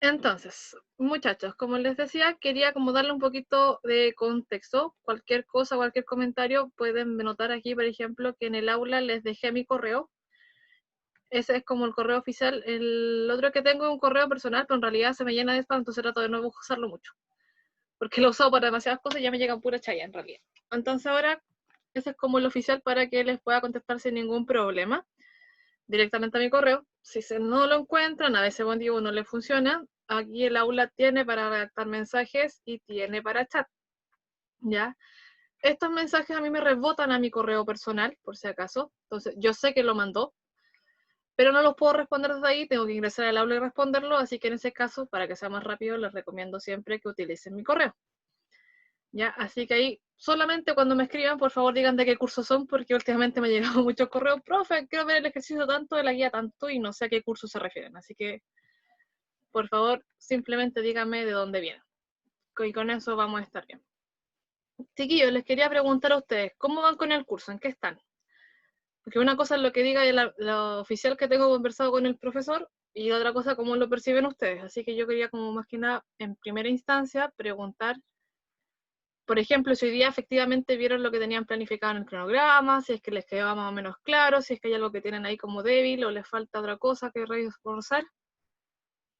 Entonces, muchachos, como les decía, quería como darle un poquito de contexto. Cualquier cosa, cualquier comentario, pueden notar aquí, por ejemplo, que en el aula les dejé mi correo. Ese es como el correo oficial. El otro que tengo es un correo personal, pero en realidad se me llena de spam, entonces trato de no usarlo mucho. Porque lo he usado para demasiadas cosas y ya me llegan pura chaya en realidad. Entonces ahora, ese es como el oficial para que les pueda contestar sin ningún problema directamente a mi correo. Si se no lo encuentran, a veces buen día no le funciona, aquí el aula tiene para redactar mensajes y tiene para chat, ¿ya? Estos mensajes a mí me rebotan a mi correo personal, por si acaso. Entonces, yo sé que lo mandó, pero no los puedo responder desde ahí, tengo que ingresar al aula y responderlo, así que en ese caso, para que sea más rápido, les recomiendo siempre que utilicen mi correo, ¿ya? Así que ahí, solamente cuando me escriban, por favor digan de qué curso son, porque últimamente me han llegado muchos correos, profe, quiero ver el ejercicio tanto, de la guía tanto, y no sé a qué curso se refieren, así que por favor, simplemente díganme de dónde vienen. Y con eso vamos a estar bien. Chiquillos, les quería preguntar a ustedes, ¿cómo van con el curso? ¿En qué están? Porque una cosa es lo que diga la oficial que tengo conversado con el profesor y otra cosa cómo lo perciben ustedes. Así que yo quería como más que nada, en primera instancia, preguntar, por ejemplo, si hoy día efectivamente vieron lo que tenían planificado en el cronograma, si es que les quedaba más o menos claro, si es que hay algo que tienen ahí como débil o les falta otra cosa que reforzar.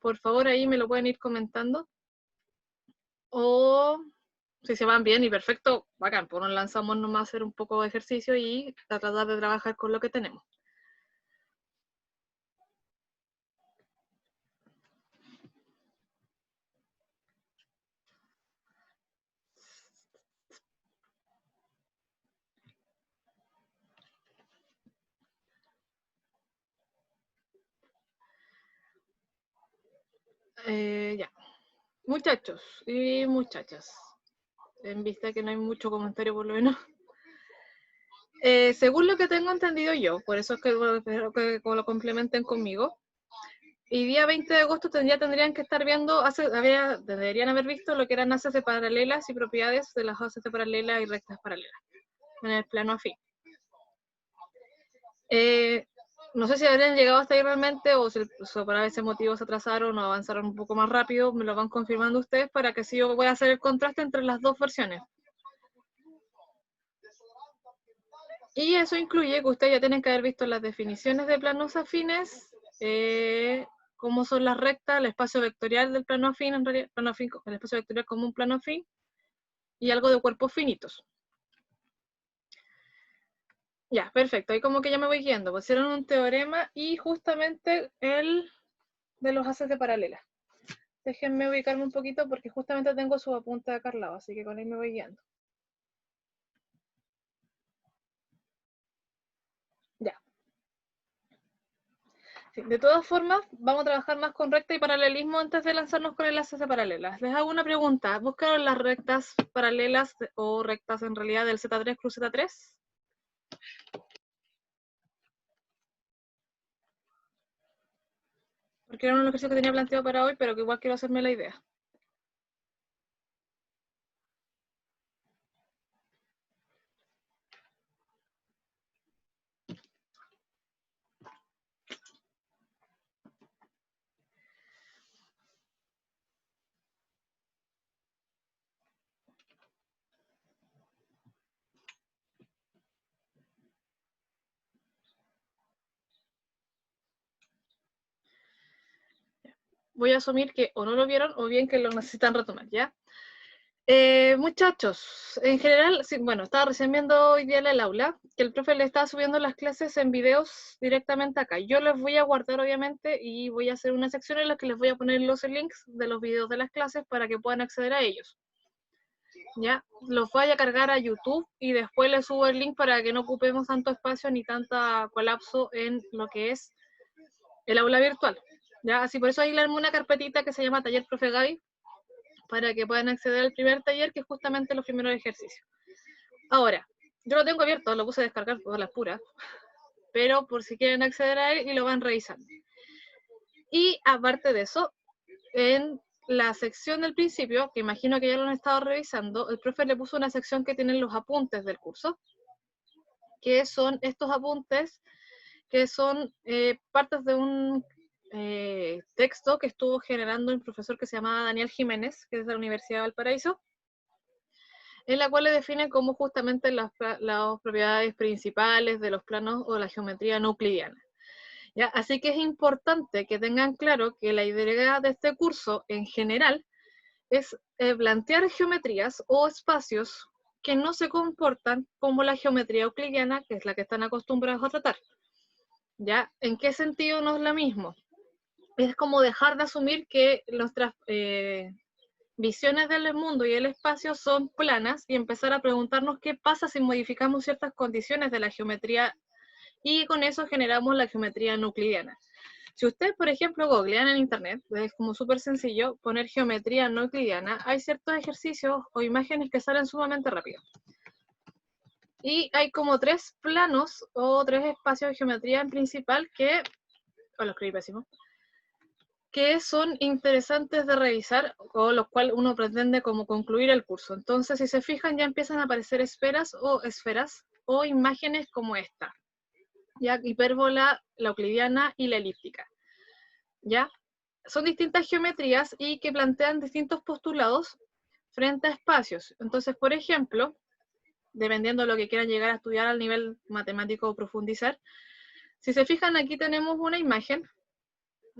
Por favor, ahí me lo pueden ir comentando. O si se van bien y perfecto, bacán, pues nos lanzamos nomás a hacer un poco de ejercicio y a tratar de trabajar con lo que tenemos. Ya, muchachos y muchachas, en vista que no hay mucho comentario por lo menos. Según lo que tengo entendido yo, por eso es que espero que lo complementen conmigo, y día 20 de agosto tendrían que estar viendo, deberían haber visto lo que eran haces de paralelas y propiedades de las haces de paralelas y rectas paralelas en el plano afín. No sé si habrían llegado hasta ahí realmente o si por ese motivo se atrasaron o avanzaron un poco más rápido, me lo van confirmando ustedes para que así yo voy a hacer el contraste entre las dos versiones. Y eso incluye que ustedes ya tienen que haber visto las definiciones de planos afines, cómo son las rectas, el espacio vectorial del plano afín, en realidad, plano afín, el espacio vectorial como un plano afín, y algo de cuerpos finitos. Ya, perfecto, ahí como que ya me voy guiando. Pusieron un teorema y justamente el de los haces de paralela. Déjenme ubicarme un poquito porque justamente tengo su apunte acá al lado, así que con él me voy guiando. Ya. Sí, de todas formas, vamos a trabajar más con recta y paralelismo antes de lanzarnos con enlaces de paralelas. Les hago una pregunta. ¿Buscaron las rectas paralelas o rectas en realidad del Z3 cruz Z3? Porque era un ejercicio que tenía planteado para hoy, pero que igual quiero hacerme la idea. Voy a asumir que o no lo vieron o bien que lo necesitan retomar, ¿ya? Muchachos, en general, sí, bueno, estaba recién viendo hoy día en el aula que el profe le estaba subiendo las clases en videos directamente acá. Yo los voy a guardar, obviamente, y voy a hacer una sección en la que les voy a poner los links de los videos de las clases para que puedan acceder a ellos. Ya, los voy a cargar a YouTube y después les subo el link para que no ocupemos tanto espacio ni tanta colapso en lo que es el aula virtual. Ya, así por eso ahí le armé una carpetita que se llama Taller Profe Gaby, para que puedan acceder al primer taller, que es justamente los primeros ejercicios. Ahora, yo lo tengo abierto, lo puse a descargar todas las puras, pero por si quieren acceder a él y lo van revisando. Y aparte de eso, en la sección del principio, que imagino que ya lo han estado revisando, el profe le puso una sección que tienen los apuntes del curso, que son estos apuntes, que son partes de un texto que estuvo generando un profesor que se llamaba Daniel Jiménez, que es de la Universidad de Valparaíso, en la cual le define cómo justamente las propiedades principales de los planos o la geometría no euclidiana. ¿Ya? Así que es importante que tengan claro que la idea de este curso en general es plantear geometrías o espacios que no se comportan como la geometría euclidiana, que es la que están acostumbrados a tratar. ¿Ya? ¿En qué sentido no es lo mismo? Es como dejar de asumir que nuestras visiones del mundo y el espacio son planas y empezar a preguntarnos qué pasa si modificamos ciertas condiciones de la geometría y con eso generamos la geometría no euclidiana. Si ustedes, por ejemplo, googlean en internet, es como súper sencillo poner geometría no euclidiana, hay ciertos ejercicios o imágenes que salen sumamente rápido. Y hay como 3 planos o 3 espacios de geometría en principal que, o lo escribí pésimo, que son interesantes de revisar o los cuales uno pretende como concluir el curso. Entonces, si se fijan, ya empiezan a aparecer esferas o imágenes como esta. ¿Ya? Hipérbola, la euclidiana y la elíptica. ¿Ya? Son distintas geometrías y que plantean distintos postulados frente a espacios. Entonces, por ejemplo, dependiendo de lo que quieran llegar a estudiar al nivel matemático o profundizar, si se fijan, aquí tenemos una imagen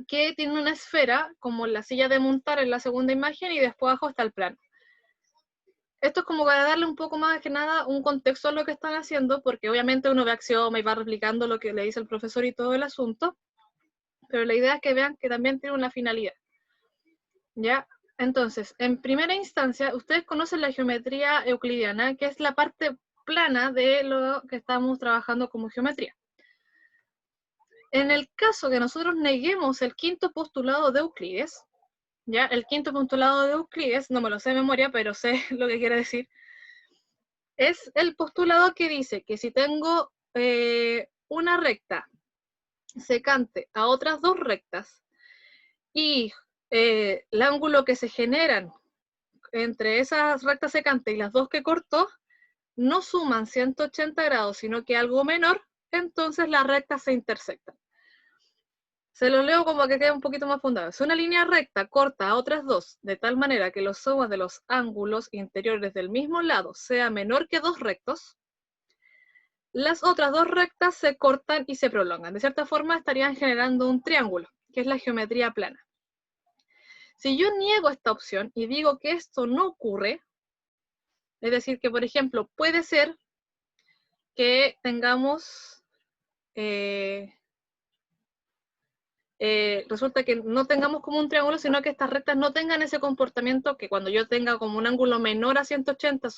que tiene una esfera, como la silla de montar en la segunda imagen, y después abajo está el plano. Esto es como para darle un poco más que nada un contexto a lo que están haciendo, porque obviamente uno ve axioma y va replicando lo que le dice el profesor y todo el asunto, pero la idea es que vean que también tiene una finalidad. ¿Ya? Entonces, en primera instancia, ustedes conocen la geometría euclidiana, que es la parte plana de lo que estamos trabajando como geometría. En el caso que nosotros neguemos el quinto postulado de Euclides, ¿ya? El quinto postulado de Euclides, no me lo sé de memoria, pero sé lo que quiere decir, es el postulado que dice que si tengo una recta secante a otras 2 rectas y el ángulo que se generan entre esas rectas secantes y las 2 que cortó no suman 180 grados, sino que algo menor, entonces las rectas se intersectan. Se lo leo como que quede un poquito más fundado. Si una línea recta corta a otras 2, de tal manera que los sumas de los ángulos interiores del mismo lado sea menor que 2 rectos, las otras 2 rectas se cortan y se prolongan. De cierta forma estarían generando un triángulo, que es la geometría plana. Si yo niego esta opción y digo que esto no ocurre, es decir, que por ejemplo puede ser que tengamos, resulta que no tengamos como un triángulo, sino que estas rectas no tengan ese comportamiento que cuando yo tenga como un ángulo menor a 180,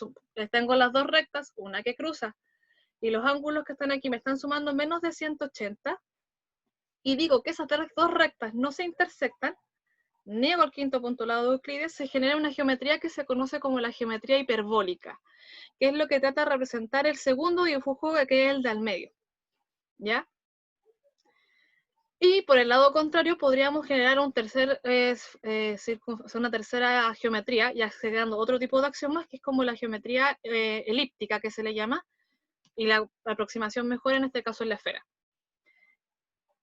tengo las 2 rectas, una que cruza, y los ángulos que están aquí me están sumando menos de 180, y digo que esas 2 rectas no se intersectan, niego el quinto postulado de Euclides, se genera una geometría que se conoce como la geometría hiperbólica, que es lo que trata de representar el segundo dibujo, que es el del medio, ¿ya? Y por el lado contrario podríamos generar un una tercera geometría, ya creando otro tipo de axiomas, que es como la geometría elíptica, que se le llama, y la aproximación mejor en este caso es la esfera.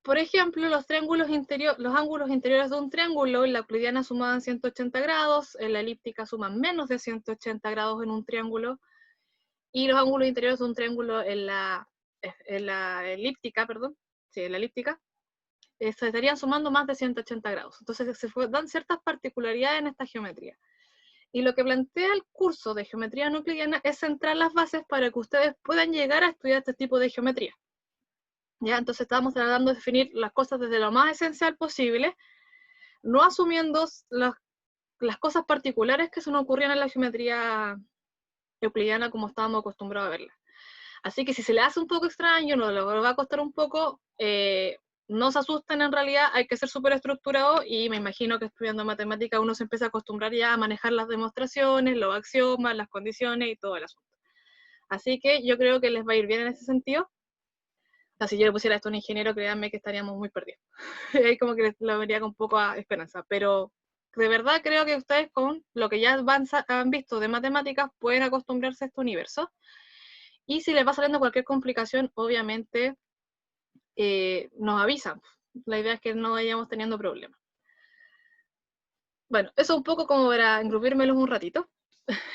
Por ejemplo, los ángulos interiores de un triángulo en la euclidiana suman 180 grados, en la elíptica suman menos de 180 grados en un triángulo, y los ángulos interiores de un triángulo en la elíptica, se estarían sumando más de 180 grados. Entonces dan ciertas particularidades en esta geometría. Y lo que plantea el curso de geometría no euclidiana es centrar las bases para que ustedes puedan llegar a estudiar este tipo de geometría. ¿Ya? Entonces estamos tratando de definir las cosas desde lo más esencial posible, no asumiendo las cosas particulares que se nos ocurrían en la geometría euclidiana como estábamos acostumbrados a verla. Así que si se le hace un poco extraño, no le va a costar un poco, no se asusten, en realidad hay que ser súper estructurado, y me imagino que estudiando matemática uno se empieza a acostumbrar ya a manejar las demostraciones, los axiomas, las condiciones y todo el asunto. Así que yo creo que les va a ir bien en ese sentido. O sea, si yo le pusiera esto a un ingeniero, créanme que estaríamos muy perdidos. Ahí como que lo vería con poca esperanza, pero de verdad creo que ustedes con lo que ya han visto de matemáticas pueden acostumbrarse a este universo. Y si les va saliendo cualquier complicación, obviamente nos avisan. La idea es que no vayamos teniendo problemas. Bueno, eso un poco como para engrupírmelos un ratito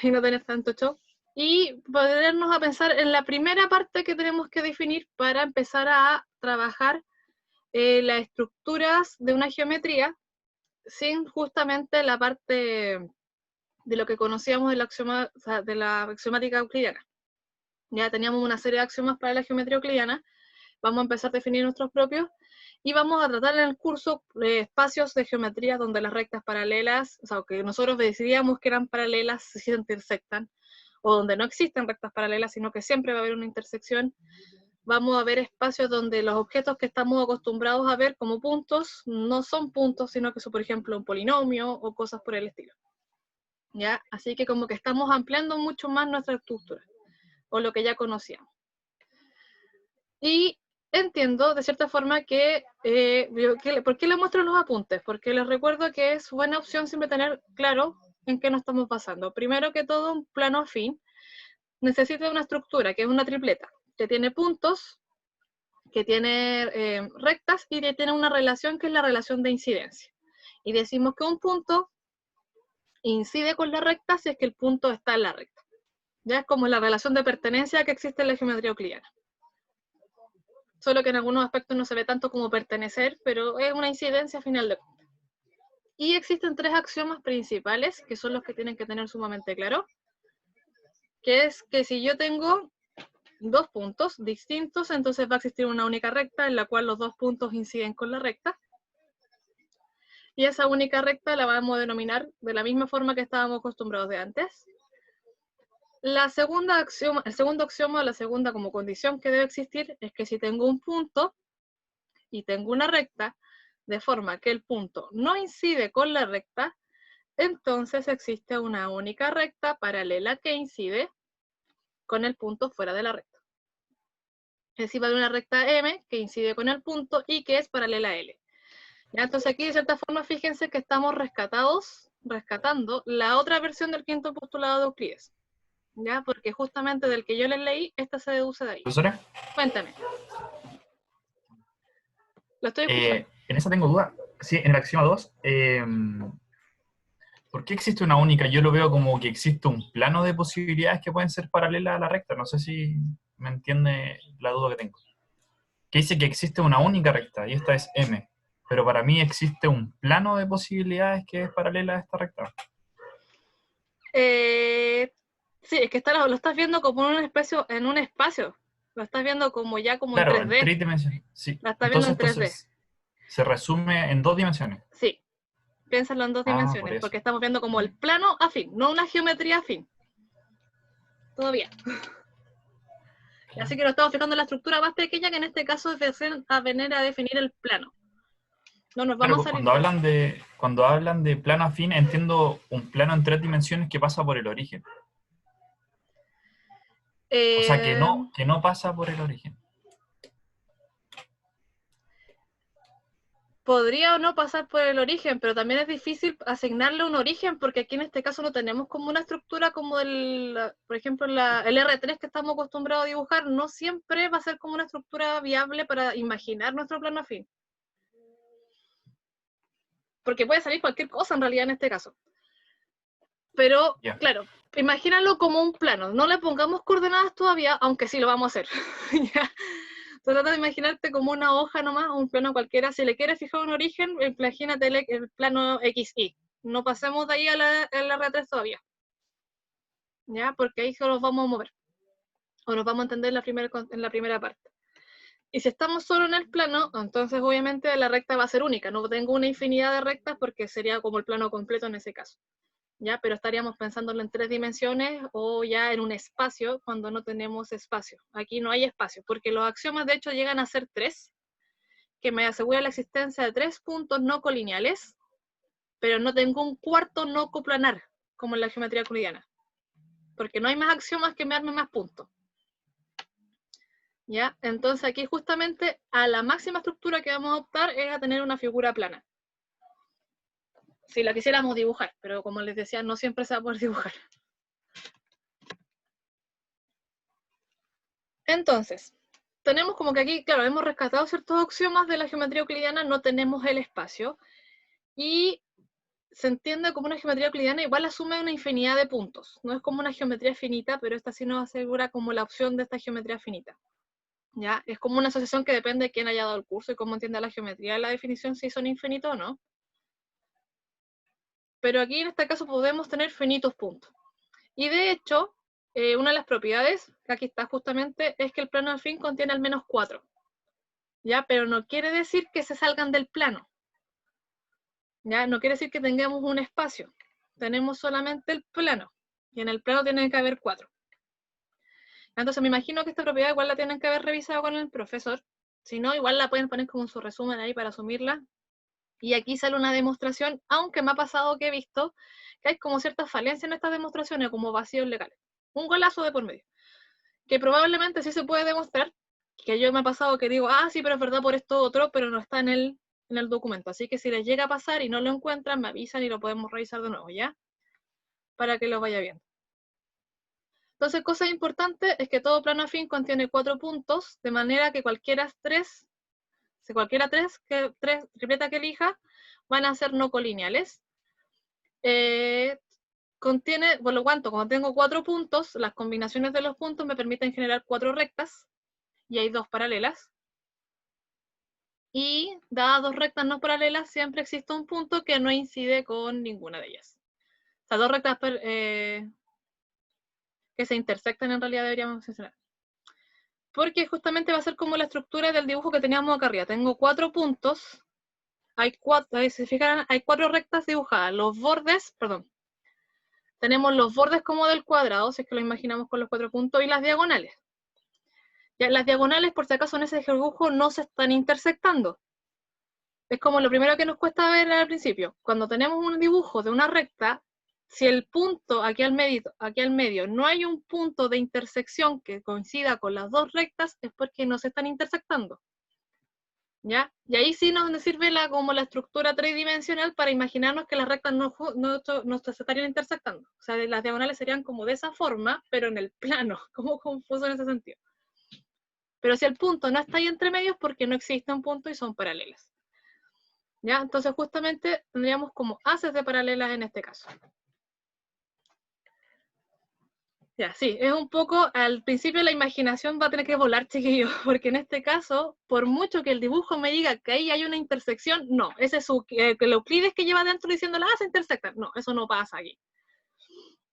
y no tener tanto show. Y ponernos a pensar en la primera parte que tenemos que definir para empezar a trabajar las estructuras de una geometría sin justamente la parte de lo que conocíamos de la axiomática euclidiana. Ya teníamos una serie de axiomas para la geometría euclidiana, vamos a empezar a definir nuestros propios y vamos a tratar en el curso espacios de geometría donde las rectas paralelas, o sea, que nosotros decidíamos que eran paralelas, se intersectan, o donde no existen rectas paralelas, sino que siempre va a haber una intersección. Vamos a ver espacios donde los objetos que estamos acostumbrados a ver como puntos no son puntos, sino que son, por ejemplo, un polinomio o cosas por el estilo. ¿Ya? Así que como que estamos ampliando mucho más nuestra estructura, o lo que ya conocíamos. Y entiendo, de cierta forma, que ¿por qué les muestro los apuntes? Porque les recuerdo que es buena opción siempre tener claro en qué nos estamos basando. Primero que todo, un plano afín necesita una estructura, que es una tripleta, que tiene puntos, que tiene rectas y que tiene una relación que es la relación de incidencia. Y decimos que un punto incide con la recta si es que el punto está en la recta. Ya es como la relación de pertenencia que existe en la geometría euclidiana. Solo que en algunos aspectos no se ve tanto como pertenecer, pero es una incidencia a final de cuentas. Y existen tres axiomas principales, que son los que tienen que tener sumamente claro, que es que si yo tengo dos puntos distintos, entonces va a existir una única recta en la cual los dos puntos inciden con la recta, y esa única recta la vamos a denominar de la misma forma que estábamos acostumbrados de antes. El segundo axioma, la segunda como condición que debe existir, es que si tengo un punto y tengo una recta, de forma que el punto no incide con la recta, entonces existe una única recta paralela que incide con el punto fuera de la recta. Es decir, va a haber una recta M que incide con el punto y que es paralela a L. ¿Ya? Entonces aquí, de cierta forma, fíjense que estamos rescatando la otra versión del quinto postulado de Euclides. ¿Ya? Porque justamente del que yo les leí, esta se deduce de ahí. ¿Profesora? Cuéntame. Lo estoy escuchando. En esa tengo duda. Sí, en el axioma 2, ¿por qué existe una única? Yo lo veo como que existe un plano de posibilidades que pueden ser paralelas a la recta. No sé si me entiende la duda que tengo. Que dice que existe una única recta y esta es M. Pero para mí existe un plano de posibilidades que es paralela a esta recta. Sí, es que lo estás viendo como en un espacio. Lo estás viendo como ya como en Claro, en 3D. 3 dimensiones. Sí. La estás viendo Entonces, en 3D. se resume en 2 dimensiones. Sí, piénsalo en dos Ah, por dimensiones, eso. porque estamos viendo como el plano afín, no una geometría afín. Todavía. Así que lo estamos fijando en la estructura más pequeña, que en este caso es venir a definir el plano. No nos Claro, vamos pues a salir de eso. cuando hablan de plano afín, entiendo un plano en 3 dimensiones que pasa por el origen. O sea, Eh, que no pasa por el origen. Podría o no pasar por el origen, pero también es difícil asignarle un origen, porque aquí en este caso no tenemos como una estructura como por ejemplo, el R3 que estamos acostumbrados a dibujar, no siempre va a ser como una estructura viable para imaginar nuestro plano afín. Porque puede salir cualquier cosa en realidad en este caso. Pero, Ya. claro, imagínalo como un plano. No le pongamos coordenadas todavía, aunque sí lo vamos a hacer. ¿Ya? Trata de imaginarte como una hoja nomás, un plano cualquiera. Si le quieres fijar un origen, imagínate el plano XY. No pasemos de ahí a la R3 todavía. ¿Ya? Porque ahí solo nos vamos a mover. O nos vamos a entender en la primera parte. Y si estamos solo en el plano, entonces obviamente la recta va a ser única. No tengo una infinidad de rectas porque sería como el plano completo en ese caso. ¿Ya? Pero estaríamos pensándolo en 3 dimensiones o ya en un espacio cuando no tenemos espacio. Aquí no hay espacio, porque los axiomas de hecho llegan a ser 3, que me asegura la existencia de 3 puntos no colineales, pero no tengo un cuarto no coplanar, como en la geometría euclidiana, porque no hay más axiomas que me armen más puntos. ¿Ya? Entonces aquí justamente a la máxima estructura que vamos a optar es a tener una figura plana. Si la quisiéramos dibujar, pero como les decía, no siempre se va a poder dibujar. Entonces, tenemos como que aquí, claro, hemos rescatado ciertos axiomas de la geometría euclidiana, no tenemos el espacio, y se entiende como una geometría euclidiana igual asume una infinidad de puntos. No es como una geometría finita, pero esta sí nos asegura como la opción de esta geometría finita. ¿Ya? Es como una asociación que depende de quién haya dado el curso y cómo entienda la geometría de la definición, si son infinitos o no. Pero aquí en este caso podemos tener finitos puntos. Y de hecho, una de las propiedades, que aquí está justamente, es que el plano afín contiene al menos 4. ¿Ya? Pero no quiere decir que se salgan del plano. ¿Ya? No quiere decir que tengamos un espacio. Tenemos solamente el plano. Y en el plano tienen que haber 4. Entonces me imagino que esta propiedad igual la tienen que haber revisado con el profesor. Si no, igual la pueden poner como en su resumen ahí para asumirla. Y aquí sale una demostración, aunque me ha pasado que he visto que hay como ciertas falencias en estas demostraciones, como vacíos legales. Un golazo de por medio. Que probablemente sí se puede demostrar, que yo me ha pasado que digo, ah, sí, pero es verdad por esto otro, pero no está en el documento. Así que si les llega a pasar y no lo encuentran, me avisan y lo podemos revisar de nuevo, ¿ya? Para que lo vaya viendo. Entonces, cosa importante es que todo plano afín contiene 4 puntos, de manera que cualquiera tres tripleta que elija, van a ser no colineales. Contiene, por lo cuanto, como tengo 4 puntos, las combinaciones de los puntos me permiten generar 4 rectas, y hay 2 paralelas. Y dadas 2 rectas no paralelas, siempre existe un punto que no incide con ninguna de ellas. O sea, 2 rectas que se intersectan en realidad deberíamos mencionar. Porque justamente va a ser como la estructura del dibujo que teníamos acá arriba. Tengo 4 puntos, si se fijan, hay 4 rectas dibujadas. Los bordes, perdón, tenemos los bordes como del cuadrado, si es que lo imaginamos con los 4 puntos, y las diagonales. Ya, las diagonales, por si acaso en ese dibujo, no se están intersectando. Es como lo primero que nos cuesta ver al principio. Cuando tenemos un dibujo de una recta, si el punto aquí al medio no hay un punto de intersección que coincida con las 2 rectas, es porque no se están intersectando. ¿Ya? Y ahí sí nos sirve como la estructura tridimensional para imaginarnos que las rectas no se estarían intersectando. O sea, las diagonales serían como de esa forma, pero en el plano, como confuso en ese sentido. Pero si el punto no está ahí entre medios, porque no existe un punto y son paralelas. ¿Ya? Entonces justamente tendríamos como haces de paralelas en este caso. Ya, sí, es un poco, al principio la imaginación va a tener que volar, chiquillos, porque en este caso, por mucho que el dibujo me diga que ahí hay una intersección, no, ese es el Euclides que lleva dentro diciéndole, se intersectan. No, eso no pasa aquí.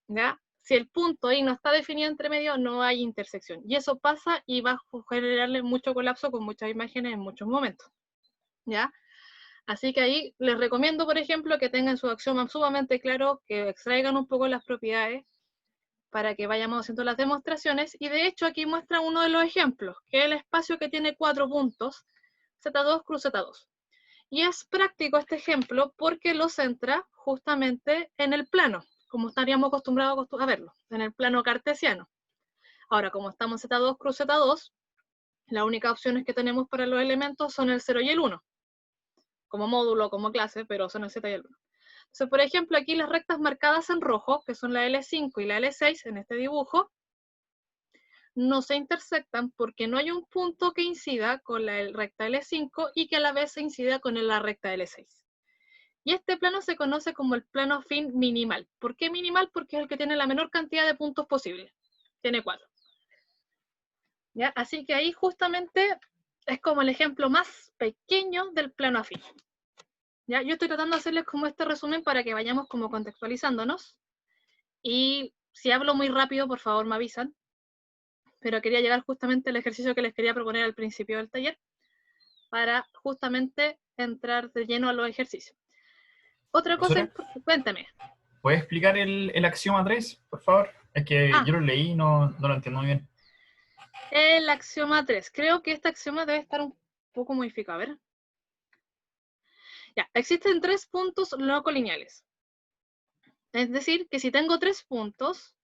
¿Ya? Si el punto ahí no está definido entre medio, no hay intersección. Y eso pasa y va a generarle mucho colapso con muchas imágenes en muchos momentos. ¿Ya? Así que ahí les recomiendo, por ejemplo, que tengan su axioma sumamente claro, que extraigan un poco las propiedades para que vayamos haciendo las demostraciones. Y de hecho aquí muestra uno de los ejemplos, que es el espacio que tiene 4 puntos, Z2 cruz Z2. Y es práctico este ejemplo porque lo centra justamente en el plano, como estaríamos acostumbrados a verlo, en el plano cartesiano. Ahora, como estamos en Z2 cruz Z2, las únicas opciones que tenemos para los elementos son el 0 y el 1, como módulo, como clase, pero son el Z y el 1. Entonces, por ejemplo, aquí las rectas marcadas en rojo, que son la L5 y la L6 en este dibujo, no se intersectan porque no hay un punto que incida con la recta L5 y que a la vez se incida con la recta L6. Y este plano se conoce como el plano afín minimal. ¿Por qué minimal? Porque es el que tiene la menor cantidad de puntos posible. Tiene 4. ¿Ya? Así que ahí justamente es como el ejemplo más pequeño del plano afín. ¿Ya? Yo estoy tratando de hacerles como este resumen para que vayamos como contextualizándonos. Y si hablo muy rápido, por favor me avisan. Pero quería llegar justamente al ejercicio que les quería proponer al principio del taller, para justamente entrar de lleno a los ejercicios. Otra cosa, cuéntame. ¿Puedes explicar el axioma 3, por favor? Es que yo lo leí y no lo entiendo muy bien. El axioma 3. Creo que este axioma debe estar un poco modificado. A ver. Ya, existen 3 puntos no colineales. Es decir, que si tengo 3 puntos...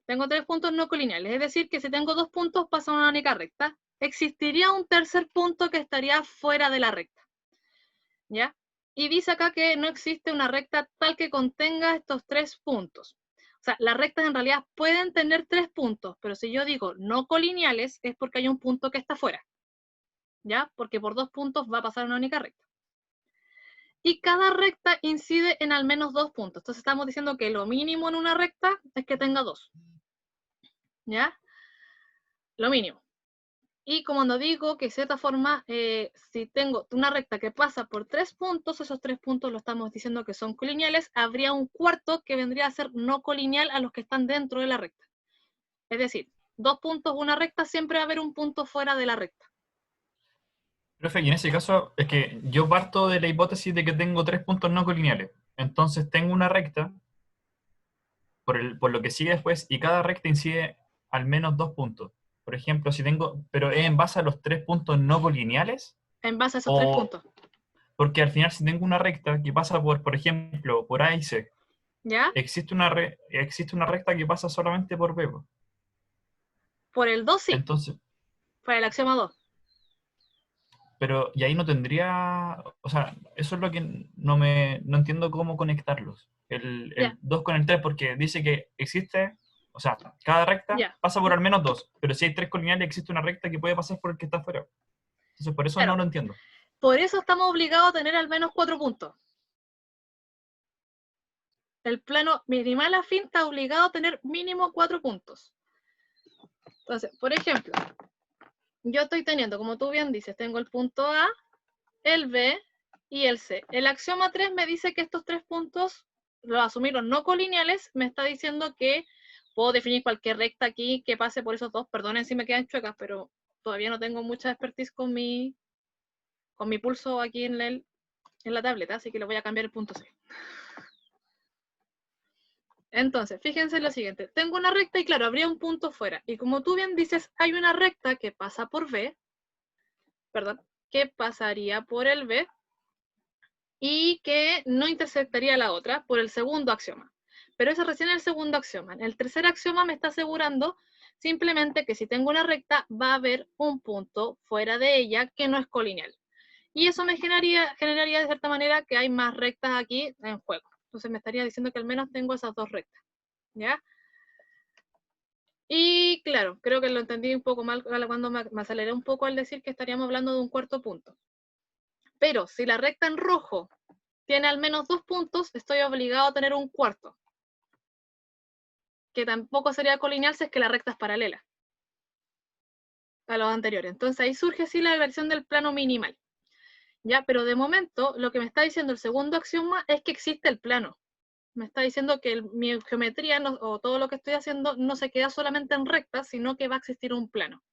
Tengo 3 puntos no colineales. Es decir, que si tengo 2 puntos pasa una única recta. Existiría un tercer punto que estaría fuera de la recta. ¿Ya? Y dice acá que no existe una recta tal que contenga estos 3 puntos. O sea, las rectas en realidad pueden tener 3 puntos, pero si yo digo no colineales es porque hay un punto que está fuera, ¿ya? Porque por 2 puntos va a pasar una única recta. Y cada recta incide en al menos 2 puntos. Entonces estamos diciendo que lo mínimo en una recta es que tenga 2, ¿ya? Lo mínimo. Y como no digo que de cierta forma, si tengo una recta que pasa por 3 puntos, esos 3 puntos lo estamos diciendo que son colineales, habría un cuarto que vendría a ser no colineal a los que están dentro de la recta. Es decir, 2 puntos, una recta, siempre va a haber un punto fuera de la recta. Profe, y en ese caso es que yo parto de la hipótesis de que tengo 3 puntos no colineales. Entonces tengo una recta por lo que sigue después y cada recta incide al menos 2 puntos. Por ejemplo, si tengo, pero es en base a los 3 puntos no colineales En base a esos 3 o puntos. porque al final si tengo una recta que pasa por ejemplo, por A y C, ¿Ya? existe una recta que pasa solamente por B, po. Por el 2 sí, Entonces, por el axioma 2. pero y ahí no tendría, o sea, eso es lo que no entiendo cómo conectarlos. Ya, El 2 con el 3 porque dice que existe, o sea, cada recta ya. pasa por al menos 2, pero si hay 3 colineales existe una recta que puede pasar por el que está afuera. Entonces, por eso no Claro, lo entiendo. por eso estamos obligados a tener al menos 4 puntos. El plano minimal afín está obligado a tener mínimo 4 puntos. Entonces, por ejemplo, yo estoy teniendo, como tú bien dices, tengo el punto A, el B y el C. El axioma 3 me dice que estos 3 puntos, los asumieron no colineales, me está diciendo que puedo definir cualquier recta aquí que pase por esos dos. Perdonen si me quedan chuecas, pero todavía no tengo mucha expertise con mi pulso aquí en la tableta, así que le voy a cambiar el punto C. Entonces, fíjense en lo siguiente. Tengo una recta y claro, habría un punto fuera. Y como tú bien dices, hay una recta que pasa por B, perdón, que pasaría por el B y que no intersectaría la otra por el segundo axioma. Pero eso recién es el segundo axioma. El tercer axioma me está asegurando simplemente que si tengo una recta va a haber un punto fuera de ella que no es colineal. Y eso me generaría de cierta manera que hay más rectas aquí en juego. Entonces me estaría diciendo que al menos tengo esas dos rectas, ¿ya? Y claro, creo que lo entendí un poco mal cuando me aceleré un poco al decir que estaríamos hablando de un cuarto punto. Pero si la recta en rojo tiene al menos 2 puntos, estoy obligado a tener un cuarto, que tampoco sería colineal si es que la recta es paralela a los anteriores. Entonces ahí surge sí la versión del plano minimal. ¿Ya? Pero de momento lo que me está diciendo el segundo axioma es que existe el plano. Me está diciendo que mi geometría o todo lo que estoy haciendo no se queda solamente en rectas, sino que va a existir un plano.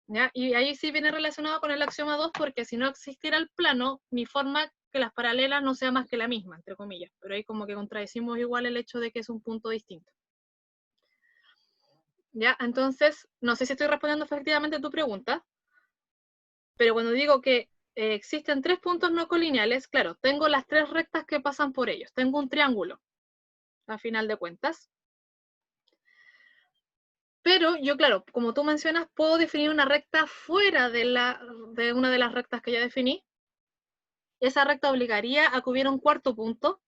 ¿Ya? Y ahí sí viene relacionado con el axioma 2, porque si no existiera el plano, mi forma que las paralelas no sea más que la misma, entre comillas. Pero ahí como que contradecimos igual el hecho de que es un punto distinto. ¿Ya? Entonces, no sé si estoy respondiendo efectivamente a tu pregunta, pero cuando digo que existen 3 puntos no colineales, claro, tengo las 3 rectas que pasan por ellos. Tengo un triángulo, a final de cuentas. Pero yo, claro, como tú mencionas, puedo definir una recta fuera de una de las rectas que ya definí. Esa recta obligaría a que hubiera un cuarto punto,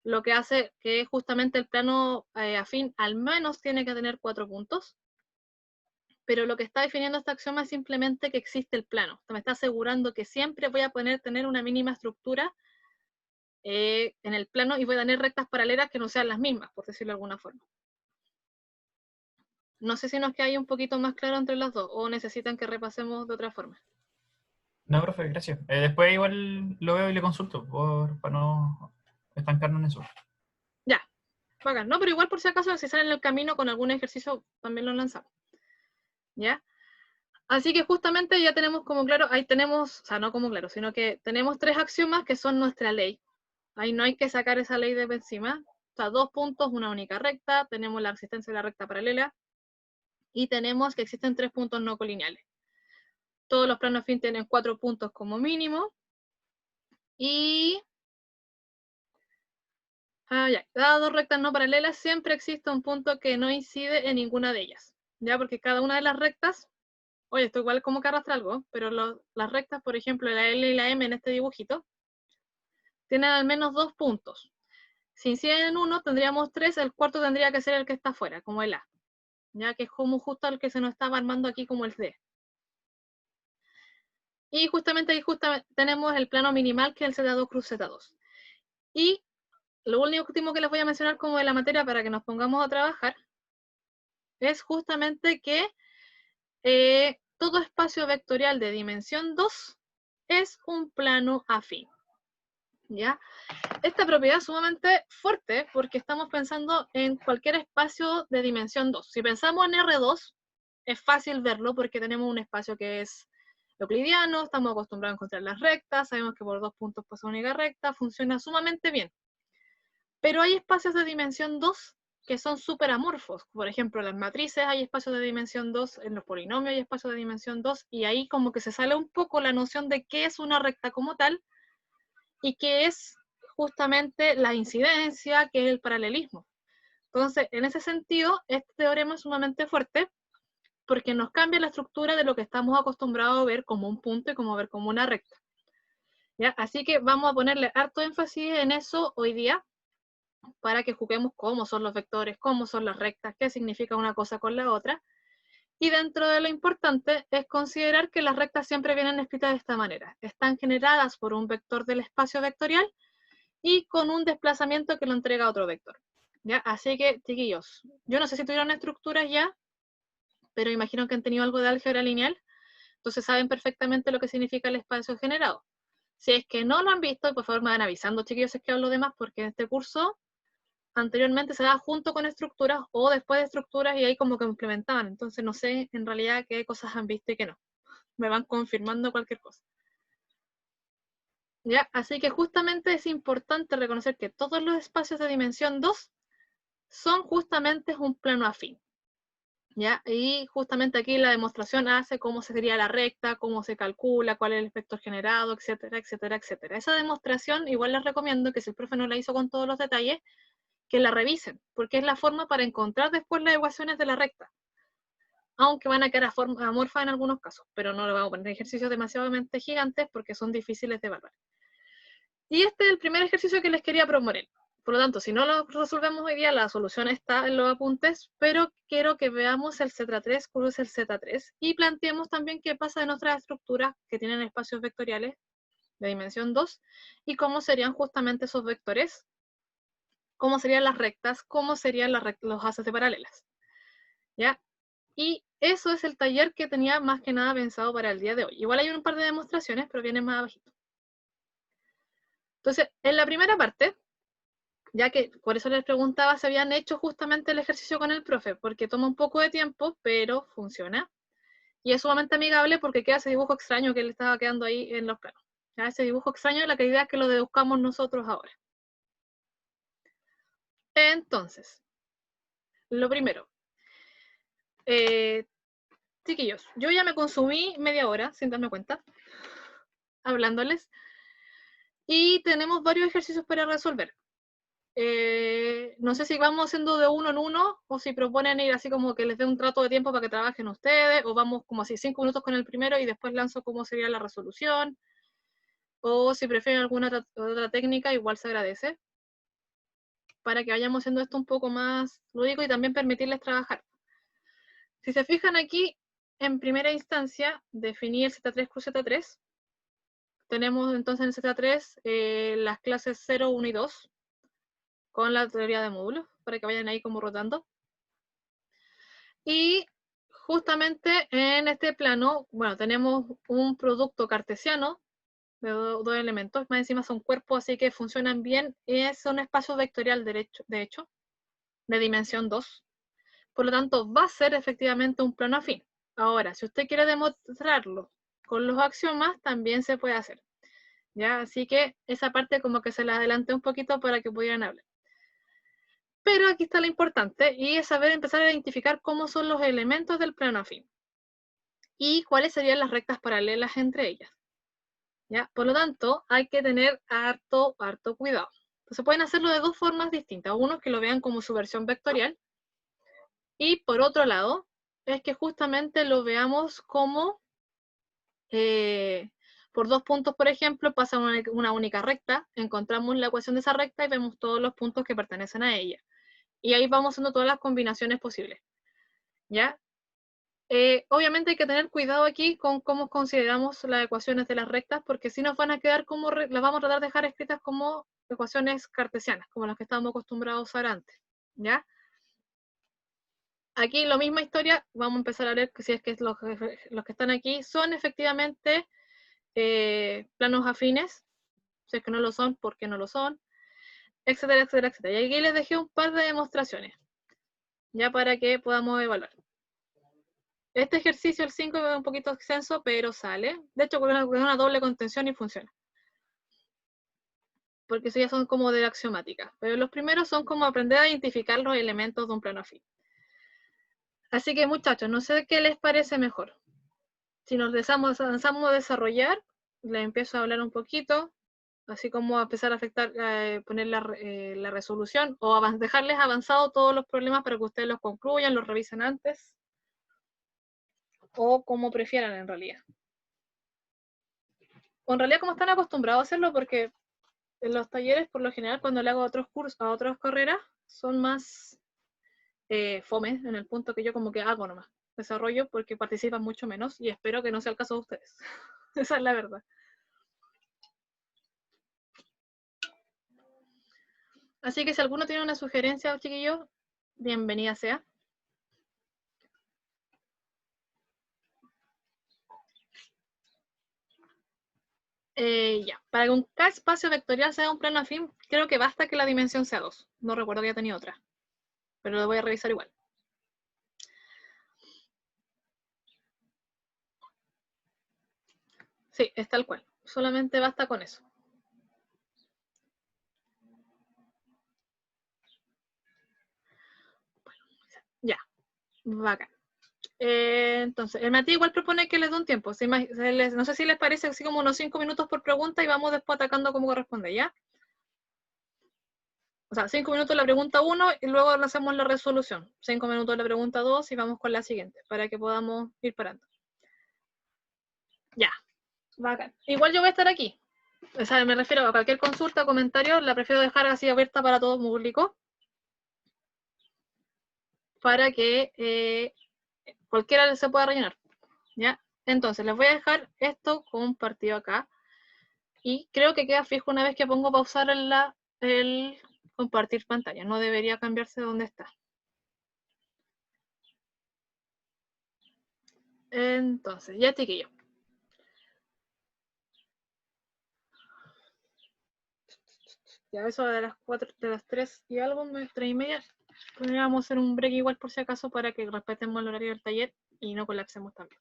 lo que hace que justamente el plano afín al menos tiene que tener 4 puntos. Pero lo que está definiendo este axioma es simplemente que existe el plano. Me está asegurando que siempre voy a poder tener una mínima estructura en el plano y voy a tener rectas paralelas que no sean las mismas, por decirlo de alguna forma. No sé si nos queda ahí un poquito más claro entre las dos o necesitan que repasemos de otra forma. No, profe, gracias. Después igual lo veo y le consulto para no estancarnos en eso. Ya, bacán. No, pero igual por si acaso, si salen en el camino con algún ejercicio, también lo lanzamos. ¿Ya? Así que justamente ya tenemos como claro, ahí tenemos, o sea, no como claro, sino que tenemos 3 axiomas que son nuestra ley. Ahí no hay que sacar esa ley de encima. O sea, 2 puntos, una única recta, tenemos la existencia de la recta paralela y tenemos que existen 3 puntos no colineales. Todos los planos afín tienen 4 puntos como mínimo. Y ya, cada 2 rectas no paralelas siempre existe un punto que no incide en ninguna de ellas. Ya, porque cada una de las rectas, oye, esto igual es como que arrastra algo, pero las rectas, por ejemplo, la L y la M en este dibujito, tienen al menos 2 puntos. Si inciden en uno, tendríamos 3, el cuarto tendría que ser el que está afuera, como el A. Ya que es como justo el que se nos estaba armando aquí como el D. Y justamente ahí tenemos el plano minimal, que es el Z2 cruz Z2. Y lo último que les voy a mencionar como de la materia para que nos pongamos a trabajar es justamente que todo espacio vectorial de dimensión 2 es un plano afín. ¿Ya? Esta propiedad es sumamente fuerte porque estamos pensando en cualquier espacio de dimensión 2. Si pensamos en R2, es fácil verlo porque tenemos un espacio que es euclidiano, estamos acostumbrados a encontrar las rectas, sabemos que por 2 puntos pasa una única recta, funciona sumamente bien. Pero hay espacios de dimensión 2 que son súper amorfos. Por ejemplo, en las matrices hay espacios de dimensión 2, en los polinomios hay espacios de dimensión 2, y ahí como que se sale un poco la noción de qué es una recta como tal, y qué es justamente la incidencia, qué es el paralelismo. Entonces, en ese sentido, este teorema es sumamente fuerte, porque nos cambia la estructura de lo que estamos acostumbrados a ver como un punto y como ver como una recta. ¿Ya? Así que vamos a ponerle harto énfasis en eso hoy día, para que juguemos cómo son los vectores, cómo son las rectas, qué significa una cosa con la otra. Y dentro de lo importante es considerar que las rectas siempre vienen escritas de esta manera. Están generadas por un vector del espacio vectorial y con un desplazamiento que lo entrega otro vector. ¿Ya? Así que, chiquillos, yo no sé si tuvieron estructuras ya, pero imagino que han tenido algo de álgebra lineal, entonces saben perfectamente lo que significa el espacio generado. Si es que no lo han visto, por favor me van avisando, chiquillos, si es que hablo de más, porque en este curso anteriormente se daba junto con estructuras o después de estructuras y ahí como que implementaban. Entonces no sé en realidad qué cosas han visto y qué no. Me van confirmando cualquier cosa. ¿Ya? Así que justamente es importante reconocer que todos los espacios de dimensión 2 son justamente un plano afín. ¿Ya? Y justamente aquí la demostración hace cómo sería la recta, cómo se calcula, cuál es el vector generado, etcétera, etcétera, etcétera. Esa demostración igual les recomiendo que si el profe no la hizo con todos los detalles, que la revisen, porque es la forma para encontrar después las ecuaciones de la recta. Aunque van a quedar amorfas en algunos casos, pero no le vamos a poner ejercicios demasiado gigantes porque son difíciles de evaluar. Y este es el primer ejercicio que les quería proponer. Por lo tanto, si no lo resolvemos hoy día, la solución está en los apuntes, pero quiero que veamos el Z3 cruz el Z3 y planteemos también qué pasa en otras estructuras que tienen espacios vectoriales de dimensión 2 y cómo serían justamente esos vectores, cómo serían las rectas, cómo serían los haces de paralelas. ¿Ya? Y eso es el taller que tenía más que nada pensado para el día de hoy. Igual hay un par de demostraciones, pero vienen más abajito. Entonces, en la primera parte, ya que por eso les preguntaba si habían hecho justamente el ejercicio con el profe, porque toma un poco de tiempo, pero funciona. Y es sumamente amigable porque queda ese dibujo extraño que le estaba quedando ahí en los planos. ¿Ya? Ese dibujo extraño, la idea es que lo deduzcamos nosotros ahora. Entonces, lo primero. Chiquillos, yo ya me consumí media hora, sin darme cuenta, hablándoles. Y tenemos varios ejercicios para resolver. No sé si vamos haciendo de uno en uno o si proponen ir así como que les dé un trato de tiempo para que trabajen ustedes, o vamos como así 5 minutos con el primero y después lanzo cómo sería la resolución, o si prefieren alguna otra técnica, igual se agradece, para que vayamos haciendo esto un poco más lúdico y también permitirles trabajar. Si se fijan aquí, en primera instancia, definí el Z3 cruz Z3. Tenemos entonces en el Z3 las clases 0, 1 y 2, con la teoría de módulos, para que vayan ahí como rotando. Y justamente en este plano, bueno, tenemos un producto cartesiano de dos elementos, más encima son cuerpos, así que funcionan bien, y es un espacio vectorial de hecho, de dimensión 2. Por lo tanto, va a ser efectivamente un plano afín. Ahora, si usted quiere demostrarlo con los axiomas, también se puede hacer. ¿Ya? Así que esa parte como que se la adelanté un poquito para que pudieran hablar. Pero aquí está lo importante, y es saber empezar a identificar cómo son los elementos del plano afín y cuáles serían las rectas paralelas entre ellas. ¿Ya? Por lo tanto, hay que tener harto cuidado. Entonces pueden hacerlo de dos formas distintas. Uno, que lo vean como su versión vectorial, y por otro lado, es que justamente lo veamos como por 2 puntos, por ejemplo, pasa una única recta, encontramos la ecuación de esa recta y vemos todos los puntos que pertenecen a ella. Y ahí vamos haciendo todas las combinaciones posibles. ¿Ya? Obviamente hay que tener cuidado aquí con cómo consideramos las ecuaciones de las rectas, porque si nos van a quedar como, las vamos a tratar de dejar escritas como ecuaciones cartesianas, como las que estábamos acostumbrados a usar antes. ¿Ya? Aquí la misma historia, vamos a empezar a ver que si es que los que están aquí son efectivamente planos afines, si es que no lo son, ¿por qué no lo son? Etcétera, etcétera, etcétera. Y aquí les dejé un par de demostraciones, ya para que podamos evaluar. Este ejercicio, el 5, es un poquito extenso, pero sale. De hecho, con una doble contención y funciona. Porque eso ya son como de axiomática. Pero los primeros son como aprender a identificar los elementos de un plano afín. Así que, muchachos, no sé qué les parece mejor. Si nos avanzamos a desarrollar, les empiezo a hablar un poquito, así como a empezar a afectar, poner la resolución, o dejarles avanzado todos los problemas para que ustedes los concluyan, los revisen antes, o como prefieran en realidad. O en realidad como están acostumbrados a hacerlo, porque en los talleres, por lo general, cuando le hago a otros cursos, a otras carreras, son más fome, en el punto que yo como que hago nomás, desarrollo, porque participan mucho menos, y espero que no sea el caso de ustedes. Esa es la verdad. Así que si alguno tiene una sugerencia, chiquillos, bienvenida sea. Ya, para que un K espacio vectorial sea un plano afín, creo que basta que la dimensión sea 2. No recuerdo que haya tenido otra, pero lo voy a revisar igual. Sí, es tal cual. Solamente basta con eso. Ya, bacán. Entonces, el Mati igual propone que les dé un tiempo. No sé si les parece así como unos 5 minutos por pregunta y vamos después atacando como corresponde, ¿ya? O sea, 5 minutos la pregunta 1 y luego hacemos la resolución. 5 minutos la pregunta 2 y vamos con la siguiente para que podamos ir parando. Ya, bacán. Igual yo voy a estar aquí. O sea, me refiero a cualquier consulta o comentario, la prefiero dejar así abierta para todo público. Para que cualquiera se pueda rellenar. ¿Ya? Entonces, les voy a dejar esto compartido acá. Y creo que queda fijo una vez que pongo pausar el compartir pantalla. No debería cambiarse de donde está. Entonces, ya chiquillo. Ya eso de las 4, de las 3 y algo, 3 y media, podríamos hacer un break igual por si acaso para que respetemos el horario del taller y no colapsemos también.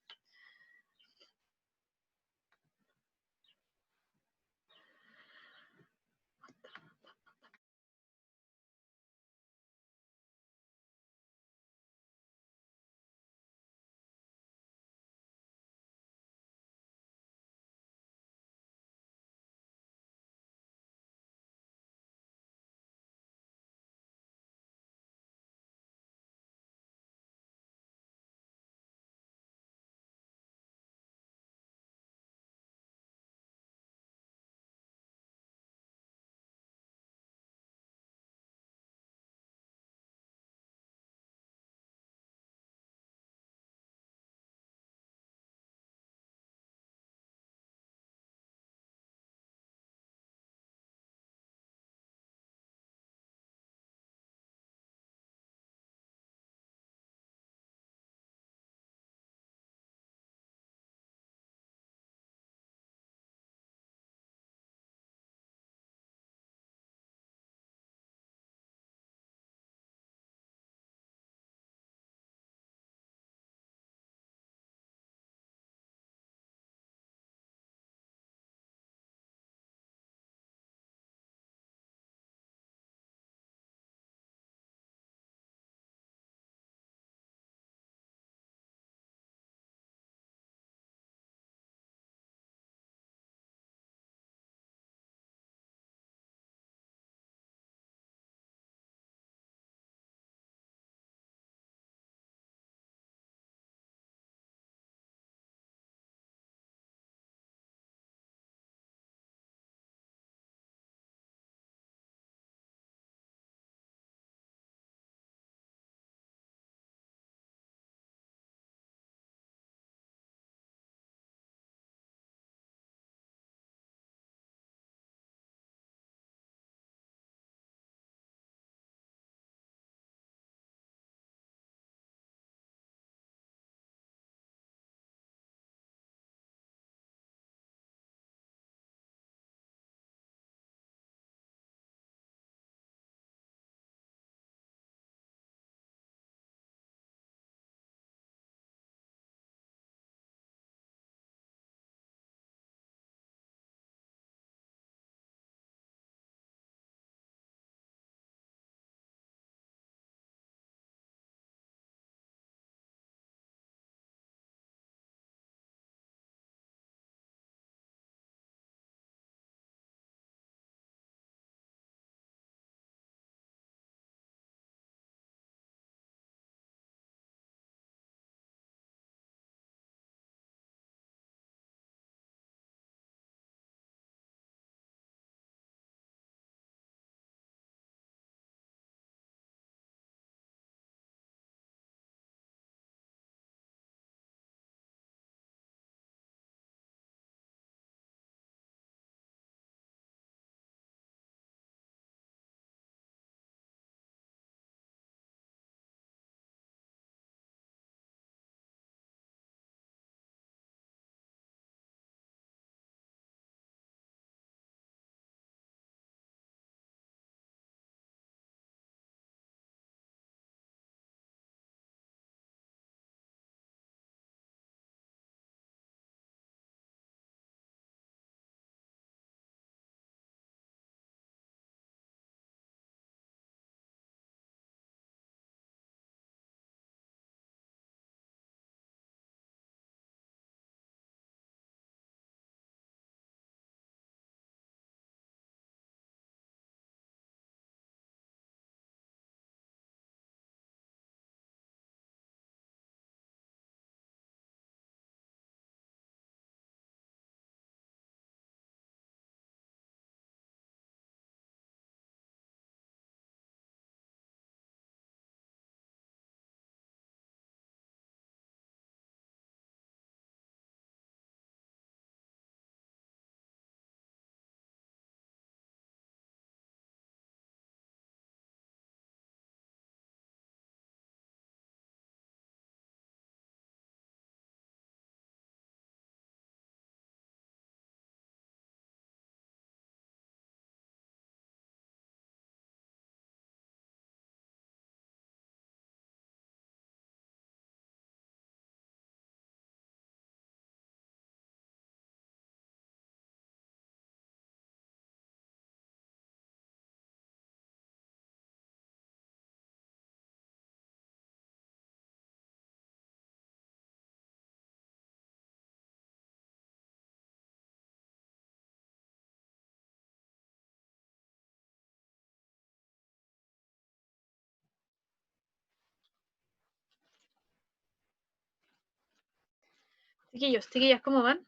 Chiquillas, ¿cómo van?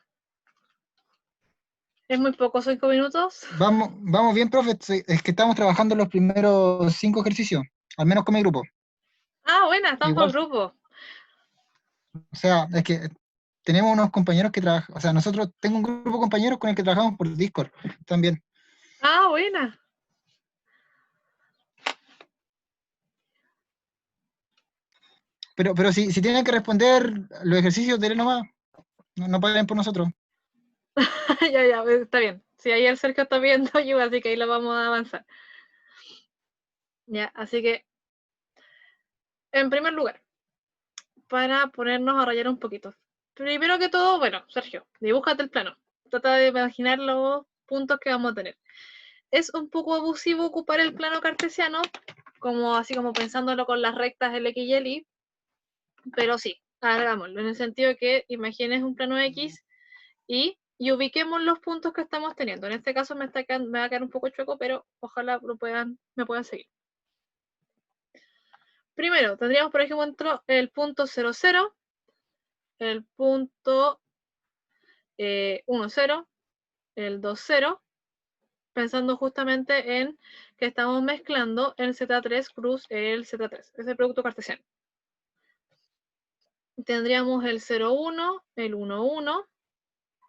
Es muy poco, 5 minutos. Vamos bien, profe. Es que estamos trabajando los primeros 5 ejercicios, al menos con mi grupo. Ah, buena, estamos por Igual, grupo. o sea, es que tenemos unos compañeros que trabajan, o sea, tengo un grupo de compañeros con el que trabajamos por Discord también. Ah, buena. Pero si tienen que responder los ejercicios, denle nomás, no paguen por nosotros. Ya, está bien. Sí, ahí el Sergio está viendo ayuda, así que ahí lo vamos a avanzar. Ya, así que, en primer lugar, para ponernos a rayar un poquito. Primero que todo, bueno, Sergio, dibújate el plano. Trata de imaginar los puntos que vamos a tener. Es un poco abusivo ocupar el plano cartesiano, como así como pensándolo con las rectas L, X y el Y, pero sí, hagámoslo, en el sentido de que imagines un plano X y ubiquemos los puntos que estamos teniendo. En este caso me va a quedar un poco chueco, pero ojalá me puedan seguir. Primero, tendríamos, por ejemplo, el punto 0, 0, el punto 1, 0, el 2, 0, pensando justamente en que estamos mezclando el Z3 cruz el Z3, es el producto cartesiano. Tendríamos el 0, 1, el 1, 1,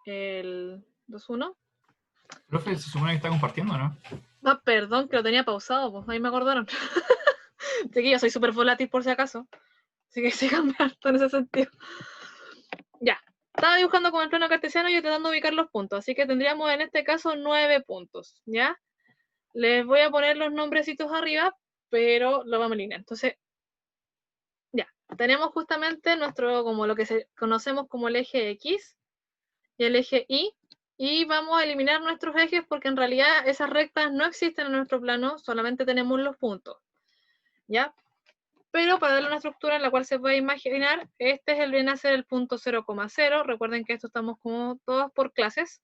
el 2, 1. Profe, se supone que está compartiendo, ¿no? Ah, perdón, que lo tenía pausado, pues ahí me acordaron. Así que yo soy súper volátil por si acaso. Así que sí cambia harto en ese sentido. Ya. Estaba dibujando con el plano cartesiano y tratando de ubicar los puntos. Así que tendríamos en este caso 9 puntos. ¿Ya? Les voy a poner los nombrecitos arriba, pero lo vamos a alinear. Entonces, ya. Tenemos justamente nuestro, como lo que conocemos como el eje X y el eje Y. Y vamos a eliminar nuestros ejes porque en realidad esas rectas no existen en nuestro plano, solamente tenemos los puntos. ¿Ya? Pero para darle una estructura en la cual se puede imaginar, este es viene a ser el punto 0,0. Recuerden que esto estamos como todos por clases.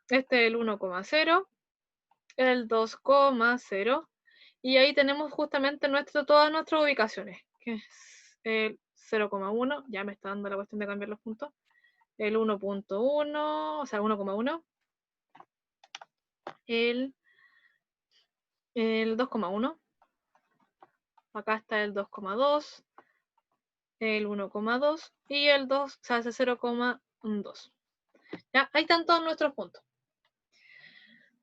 Este es el 1,0, el 2,0. Y ahí tenemos justamente todas nuestras ubicaciones, que es el 0,1. Ya me está dando la cuestión de cambiar los puntos. El 1,1, o sea, 1,1. El 2,1. Acá está el 2,2. El 1,2 y el 2, o sea, hace 0,2. ¿Ya? Ahí están todos nuestros puntos.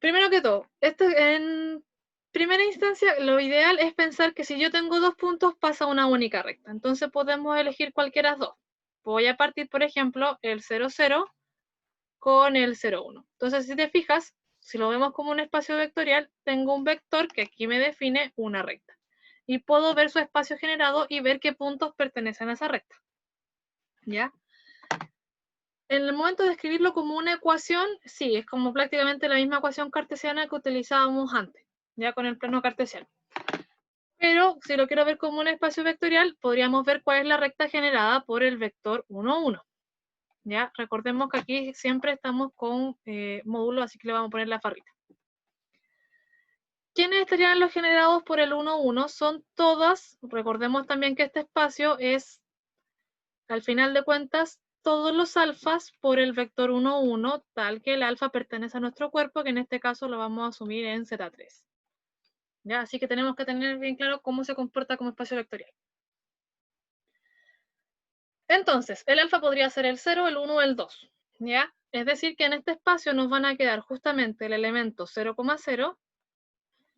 Primero que todo, en primera instancia, lo ideal es pensar que si yo tengo 2 puntos, pasa una única recta. Entonces podemos elegir cualquiera de 2. Voy a partir, por ejemplo, el 0, 0 con el 0, 1. Entonces, si te fijas, si lo vemos como un espacio vectorial, tengo un vector que aquí me define una recta. Y puedo ver su espacio generado y ver qué puntos pertenecen a esa recta. ¿Ya? En el momento de escribirlo como una ecuación, sí, es como prácticamente la misma ecuación cartesiana que utilizábamos antes, ya con el plano cartesiano. Pero si lo quiero ver como un espacio vectorial, podríamos ver cuál es la recta generada por el vector 1, 1. Ya, recordemos que aquí siempre estamos con módulos, así que le vamos a poner la farrita. ¿Quiénes estarían los generados por el 1, 1? Son todas, recordemos también que este espacio es, al final de cuentas, todos los alfas por el vector 1, 1, tal que el alfa pertenece a nuestro cuerpo, que en este caso lo vamos a asumir en Z3. ¿Ya? Así que tenemos que tener bien claro cómo se comporta como espacio vectorial. Entonces, el alfa podría ser el 0, el 1 o el 2. ¿Ya? Es decir, que en este espacio nos van a quedar justamente el elemento 0,0,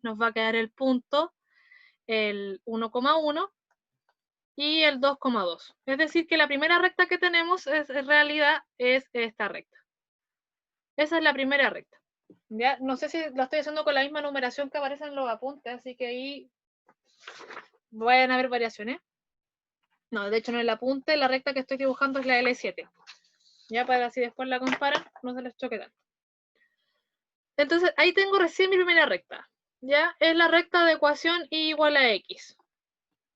nos va a quedar el punto, el 1,1, y el 2,2. Es decir, que la primera recta que tenemos en realidad es esta recta. Esa es la primera recta. ¿Ya? No sé si lo estoy haciendo con la misma numeración que aparece en los apuntes, así que ahí vayan a haber variaciones. No, de hecho, en el apunte la recta que estoy dibujando es la L7. Ya para si después la comparan, no se les choque tanto. Entonces, ahí tengo recién mi primera recta. ¿Ya? Es la recta de ecuación y igual a X.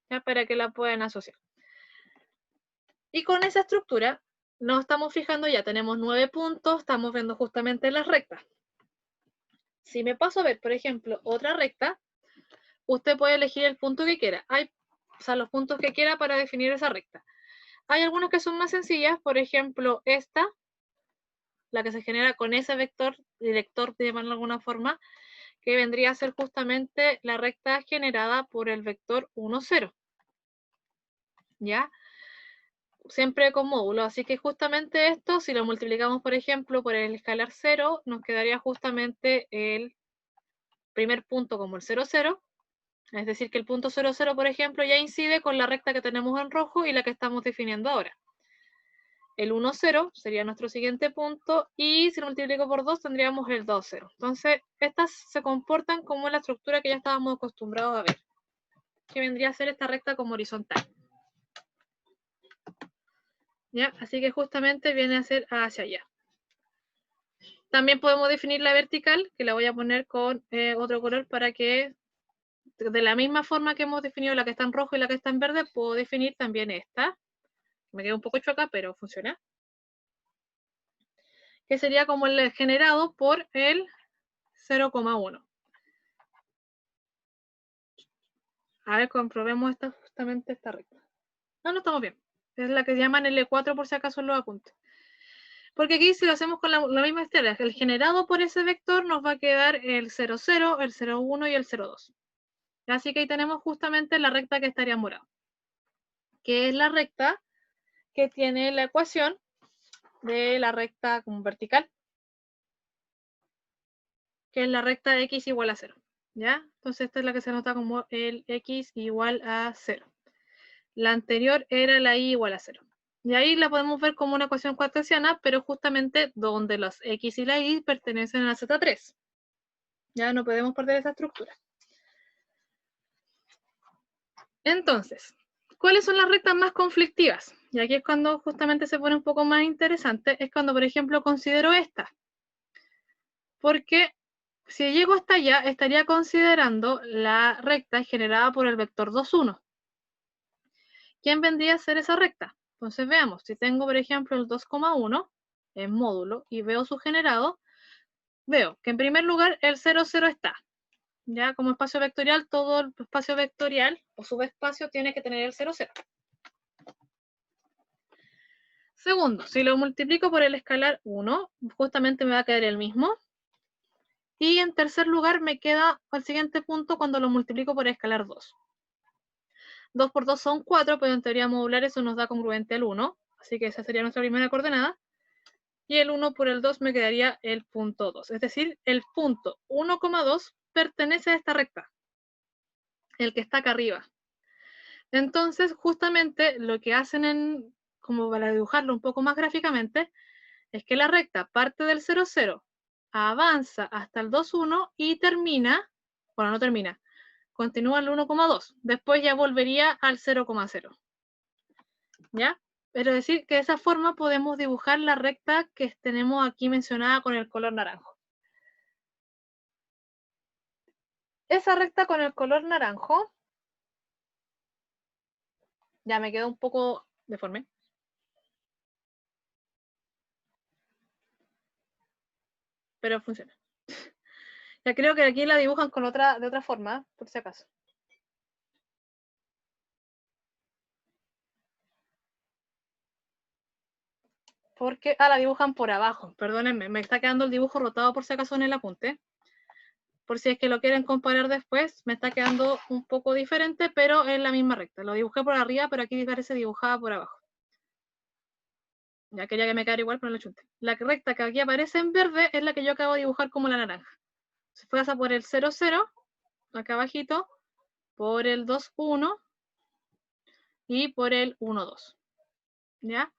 ¿Ya? Para que la puedan asociar. Y con esa estructura nos estamos fijando, ya tenemos 9 puntos, estamos viendo justamente las rectas. Si me paso a ver, por ejemplo, otra recta, usted puede elegir el punto que quiera. Hay, o sea, los puntos que quiera para definir esa recta. Hay algunas que son más sencillas, por ejemplo, esta, la que se genera con ese vector, director, de llamarlo de alguna forma, que vendría a ser justamente la recta generada por el vector 1, 0. ¿Ya? Siempre con módulo, así que justamente esto, si lo multiplicamos, por ejemplo, por el escalar 0, nos quedaría justamente el primer punto como el 0, 0, es decir, que el punto 0, 0, por ejemplo, ya incide con la recta que tenemos en rojo y la que estamos definiendo ahora. El 1, 0 sería nuestro siguiente punto, y si lo multiplico por 2 tendríamos el 2, 0. Entonces, estas se comportan como la estructura que ya estábamos acostumbrados a ver, que vendría a ser esta recta como horizontal. ¿Ya? Así que justamente viene a ser hacia allá. También podemos definir la vertical, que la voy a poner con otro color para que, de la misma forma que hemos definido la que está en rojo y la que está en verde, puedo definir también esta. Me queda un poco chueca, pero funciona. Que sería como el generado por el 0,1. A ver, comprobemos justamente esta recta. No estamos bien. Es la que llaman L4 por si acaso los apuntes. Porque aquí si lo hacemos con la misma historia, el generado por ese vector nos va a quedar el 0, 0, el 0, 1 y el 0, 2. Así que ahí tenemos justamente la recta que estaría en morado, que es la recta que tiene la ecuación de la recta como vertical, que es la recta x igual a 0. ¿Ya? Entonces esta es la que se nota como el x igual a 0. La anterior era la y igual a 0. Y ahí la podemos ver como una ecuación cartesiana, pero justamente donde los x y la y pertenecen a Z3. Ya no podemos perder esa estructura. Entonces, ¿cuáles son las rectas más conflictivas? Y aquí es cuando justamente se pone un poco más interesante, es cuando, por ejemplo, considero esta. Porque si llego hasta allá, estaría considerando la recta generada por el vector 2, 1. ¿Quién vendría a ser esa recta? Entonces veamos, si tengo, por ejemplo, el 2,1 en módulo y veo su generado, veo que en primer lugar el 0, 0 está. Ya como espacio vectorial, todo el espacio vectorial o subespacio tiene que tener el 0, 0. Segundo, si lo multiplico por el escalar 1, justamente me va a quedar el mismo. Y en tercer lugar me queda el siguiente punto cuando lo multiplico por el escalar 2. 2 por 2 son 4, pero en teoría modular eso nos da congruente al 1. Así que esa sería nuestra primera coordenada. Y el 1 por el 2 me quedaría el punto 2. Es decir, el punto 1,2 pertenece a esta recta, el que está acá arriba. Entonces, justamente lo que hacen, como para dibujarlo un poco más gráficamente, es que la recta parte del 0, 0, avanza hasta el 2, 1 y termina, bueno, no termina, continúa el 1,2. Después ya volvería al 0,0. ¿Ya? Pero decir que de esa forma podemos dibujar la recta que tenemos aquí mencionada con el color naranjo. Esa recta con el color naranjo, ya me quedó un poco deforme. Pero funciona. Ya creo que aquí la dibujan con de otra forma, por si acaso. Porque, la dibujan por abajo, perdónenme, me está quedando el dibujo rotado por si acaso en el apunte. Por si es que lo quieren comparar después, me está quedando un poco diferente, pero es la misma recta. Lo dibujé por arriba, pero aquí parece dibujada por abajo. Ya quería que me quedara igual, pero no lo chunté. La recta que aquí aparece en verde es la que yo acabo de dibujar como la naranja. Se pasa por el 0, 0, acá abajito, por el 2, 1 y por el 1, 2. ¿Ya?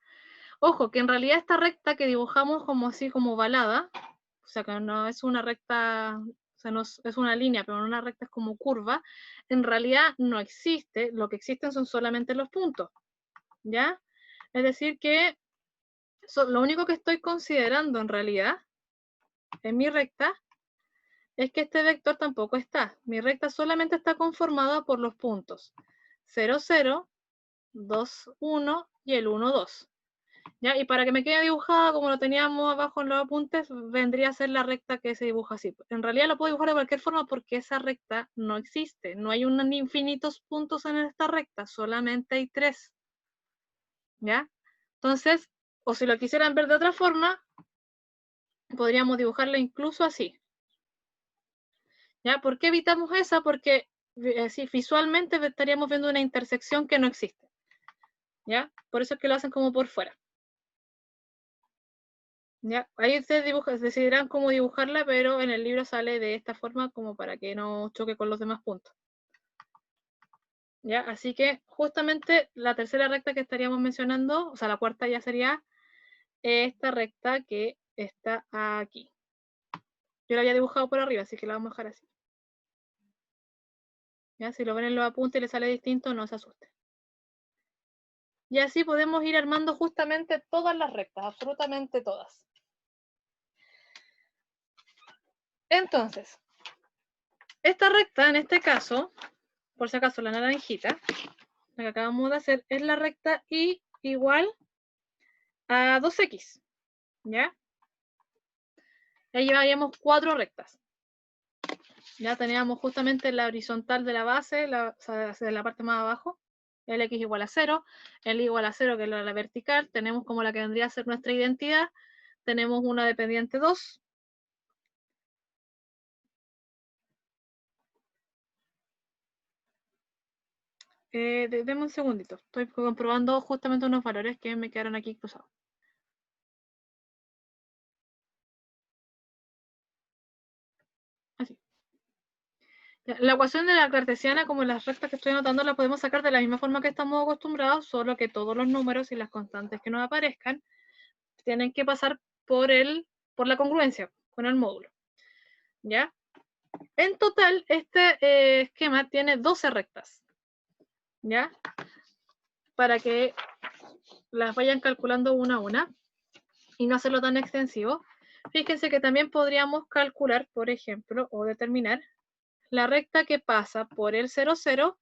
Ojo, que en realidad esta recta que dibujamos como así, como ovalada, o sea que no es una recta, o sea, no es una línea, pero no una recta, es como curva, en realidad no existe, lo que existen son solamente los puntos, ¿ya? Es decir que lo único que estoy considerando en realidad en mi recta es que este vector tampoco está. Mi recta solamente está conformada por los puntos 0, 0, 2, 1 y el 1, 2. ¿Ya? Y para que me quede dibujada como lo teníamos abajo en los apuntes, vendría a ser la recta que se dibuja así. En realidad lo puedo dibujar de cualquier forma porque esa recta no existe. No hay infinitos puntos en esta recta, solamente hay 3. ¿Ya? Entonces, o si lo quisieran ver de otra forma, podríamos dibujarlo incluso así. ¿Ya? ¿Por qué evitamos esa? Porque así visualmente estaríamos viendo una intersección que no existe. ¿Ya? Por eso es que lo hacen como por fuera. ¿Ya? Ahí ustedes decidirán cómo dibujarla, pero en el libro sale de esta forma como para que no choque con los demás puntos. ¿Ya? Así que justamente la tercera recta que estaríamos mencionando, o sea, la cuarta ya sería esta recta que está aquí. Yo la había dibujado por arriba, así que la vamos a dejar así. ¿Ya? Si lo ven en los apuntes y les sale distinto, no se asusten. Y así podemos ir armando justamente todas las rectas, absolutamente todas. Entonces, esta recta, en este caso, por si acaso la naranjita, la que acabamos de hacer, es la recta y igual a 2x, ¿ya? Ahí llevaríamos 4 rectas. Ya teníamos justamente la horizontal de la base, o sea, de la parte más abajo, el x igual a 0, el y igual a 0, que es la vertical, tenemos como la que vendría a ser nuestra identidad, tenemos una dependiente 2, denme un segundito, estoy comprobando justamente unos valores que me quedaron aquí cruzados. Así. La ecuación de la cartesiana, como las rectas que estoy anotando, la podemos sacar de la misma forma que estamos acostumbrados, solo que todos los números y las constantes que nos aparezcan tienen que pasar por la congruencia con el módulo. ¿Ya? En total, este esquema tiene 12 rectas. ¿Ya? Para que las vayan calculando una a una y no hacerlo tan extensivo. Fíjense que también podríamos calcular, por ejemplo, o determinar la recta que pasa por el 0, 0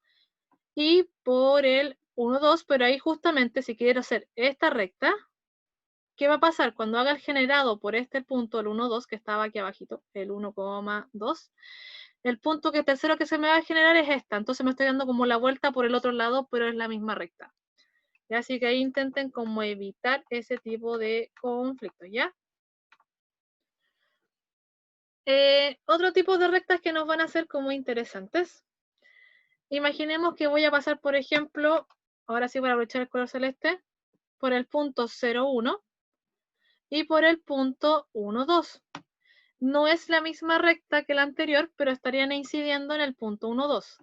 y por el 1, 2, pero ahí justamente si quiero hacer esta recta, ¿qué va a pasar? Cuando haga el generado por este punto, el 1, 2, que estaba aquí abajito, el 1,2, el punto tercero que se me va a generar es esta, entonces me estoy dando como la vuelta por el otro lado, pero es la misma recta. ¿Ya? Así que ahí intenten como evitar ese tipo de conflictos, ¿ya? Otro tipo de rectas que nos van a ser como interesantes. Imaginemos que voy a pasar, por ejemplo, ahora sí voy a aprovechar el color celeste, por el punto 0, 1 y por el punto 1, 2. No es la misma recta que la anterior, pero estarían incidiendo en el punto 1, 2.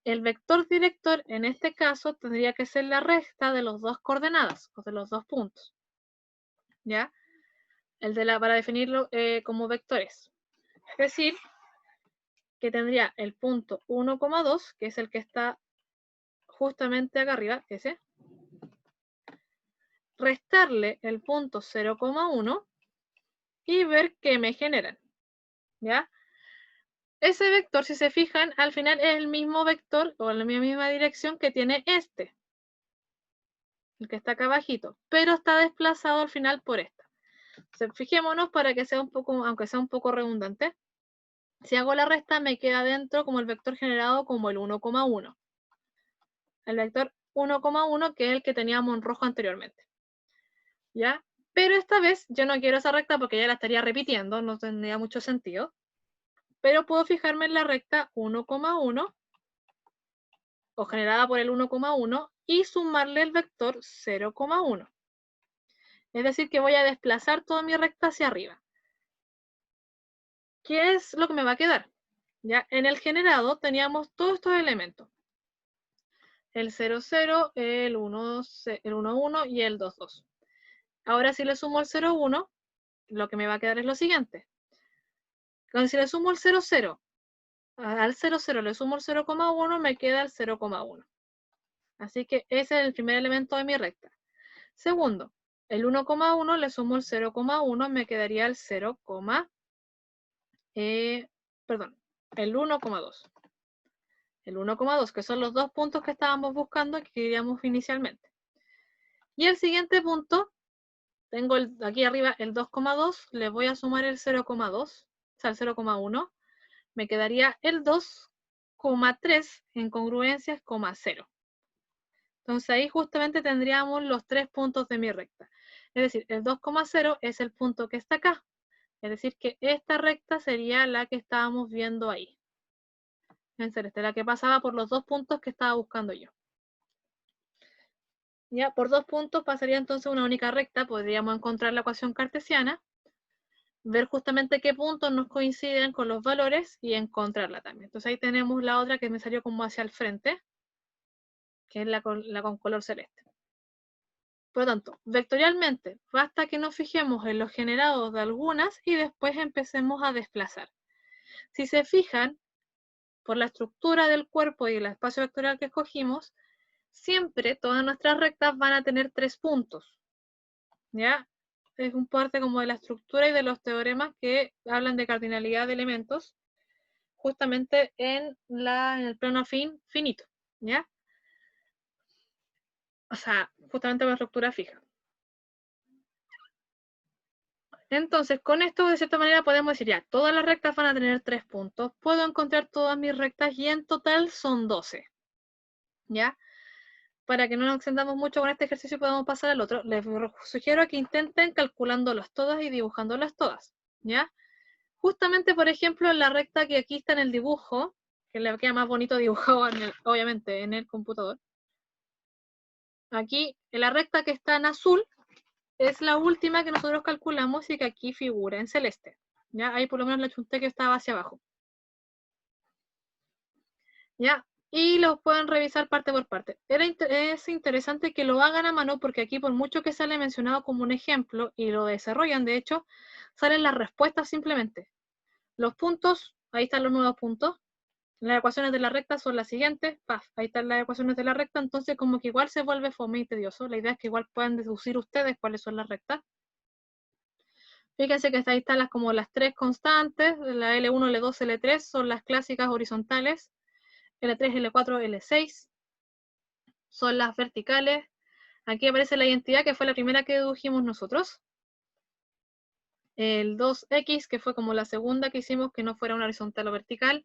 El vector director en este caso tendría que ser la recta de las dos coordenadas, o de los dos puntos. ¿Ya? Para definirlo como vectores. Es decir, que tendría el punto 1,2, que es el que está justamente acá arriba, ese, restarle el punto 0,1 y ver qué me generan. ¿Ya? Ese vector, si se fijan, al final es el mismo vector o en la misma dirección que tiene este, el que está acá abajito, pero está desplazado al final por esta. Entonces, fijémonos para que sea un poco, aunque sea un poco redundante, si hago la resta me queda dentro como el vector generado como el 1,1. El vector 1,1 que es el que teníamos en rojo anteriormente. ¿Ya? Pero esta vez yo no quiero esa recta porque ya la estaría repitiendo, no tendría mucho sentido. Pero puedo fijarme en la recta 1,1 o generada por el 1,1 y sumarle el vector 0,1. Es decir, que voy a desplazar toda mi recta hacia arriba. ¿Qué es lo que me va a quedar? ¿Ya? En el generado teníamos todos estos elementos. El 0, 0, el 1, 1 y el 2, 2. Ahora si le sumo el 0, 1, lo que me va a quedar es lo siguiente. Entonces, si le sumo el 0, 0, al 0, 0 le sumo el 0,1, me queda el 0,1. Así que ese es el primer elemento de mi recta. Segundo, el 1,1 le sumo el 0,1, me quedaría el 1,2. El 1,2, que son los dos puntos que estábamos buscando, que queríamos inicialmente. Y el siguiente punto, tengo aquí arriba el 2,2, le voy a sumar el 0,2, o sea, el 0,1, me quedaría el 2,3 en congruencias, 0. Entonces ahí justamente tendríamos los 3 puntos de mi recta. Es decir, el 2,0 es el punto que está acá. Es decir, que esta recta sería la que estábamos viendo ahí. En celeste, la que pasaba por los 2 puntos que estaba buscando yo. Ya, por 2 puntos pasaría entonces una única recta. Podríamos encontrar la ecuación cartesiana, ver justamente qué puntos nos coinciden con los valores y encontrarla también. Entonces ahí tenemos la otra que me salió como hacia el frente, que es la con color celeste. Por lo tanto, vectorialmente, basta que nos fijemos en los generados de algunas y después empecemos a desplazar. Si se fijan, por la estructura del cuerpo y el espacio vectorial que escogimos, siempre todas nuestras rectas van a tener 3 puntos. ¿Ya? Es un parte como de la estructura y de los teoremas que hablan de cardinalidad de elementos, justamente en el plano afín finito. ¿Ya? O sea, justamente una estructura fija. Entonces, con esto, de cierta manera, podemos decir ya, todas las rectas van a tener 3 puntos. Puedo encontrar todas mis rectas y en total son 12. ¿Ya? Para que no nos extendamos mucho con este ejercicio, podemos pasar al otro. Les sugiero que intenten calculándolas todas y dibujándolas todas. ¿Ya? Justamente, por ejemplo, la recta que aquí está en el dibujo, que le queda más bonito dibujado, obviamente, en el computador. Aquí, en la recta que está en azul, es la última que nosotros calculamos y que aquí figura en celeste. ¿Ya? Ahí por lo menos le achunté que estaba hacia abajo. ¿Ya? Y los pueden revisar parte por parte. Es interesante que lo hagan a mano porque aquí por mucho que sale mencionado como un ejemplo y lo desarrollan, de hecho, salen las respuestas simplemente. Los puntos, ahí están los nuevos puntos. Las ecuaciones de la recta son las siguientes. ¡Paf! Ahí están las ecuaciones de la recta, entonces como que igual se vuelve fome y tedioso. La idea es que igual puedan deducir ustedes cuáles son las rectas. Fíjense que ahí están como las 3 constantes, la L1, L2, L3 son las clásicas horizontales. L3, L4, L6 son las verticales. Aquí aparece la identidad, que fue la primera que dedujimos nosotros. El 2X, que fue como la segunda que hicimos, que no fuera una horizontal o vertical.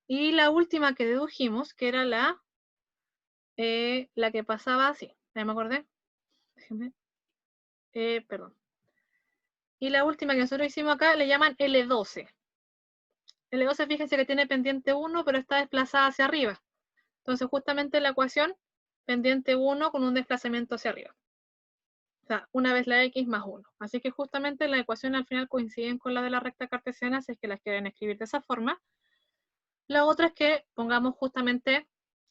Y la última que dedujimos, que era la que pasaba así. Ya me acordé. Déjenme. Perdón. Y la última que nosotros hicimos acá le llaman L12. L12, fíjense que tiene pendiente 1, pero está desplazada hacia arriba. Entonces, justamente la ecuación, pendiente 1 con un desplazamiento hacia arriba. O sea, una vez la x más 1. Así que justamente las ecuaciones al final coinciden con la de la recta cartesiana, si es que las quieren escribir de esa forma. La otra es que pongamos justamente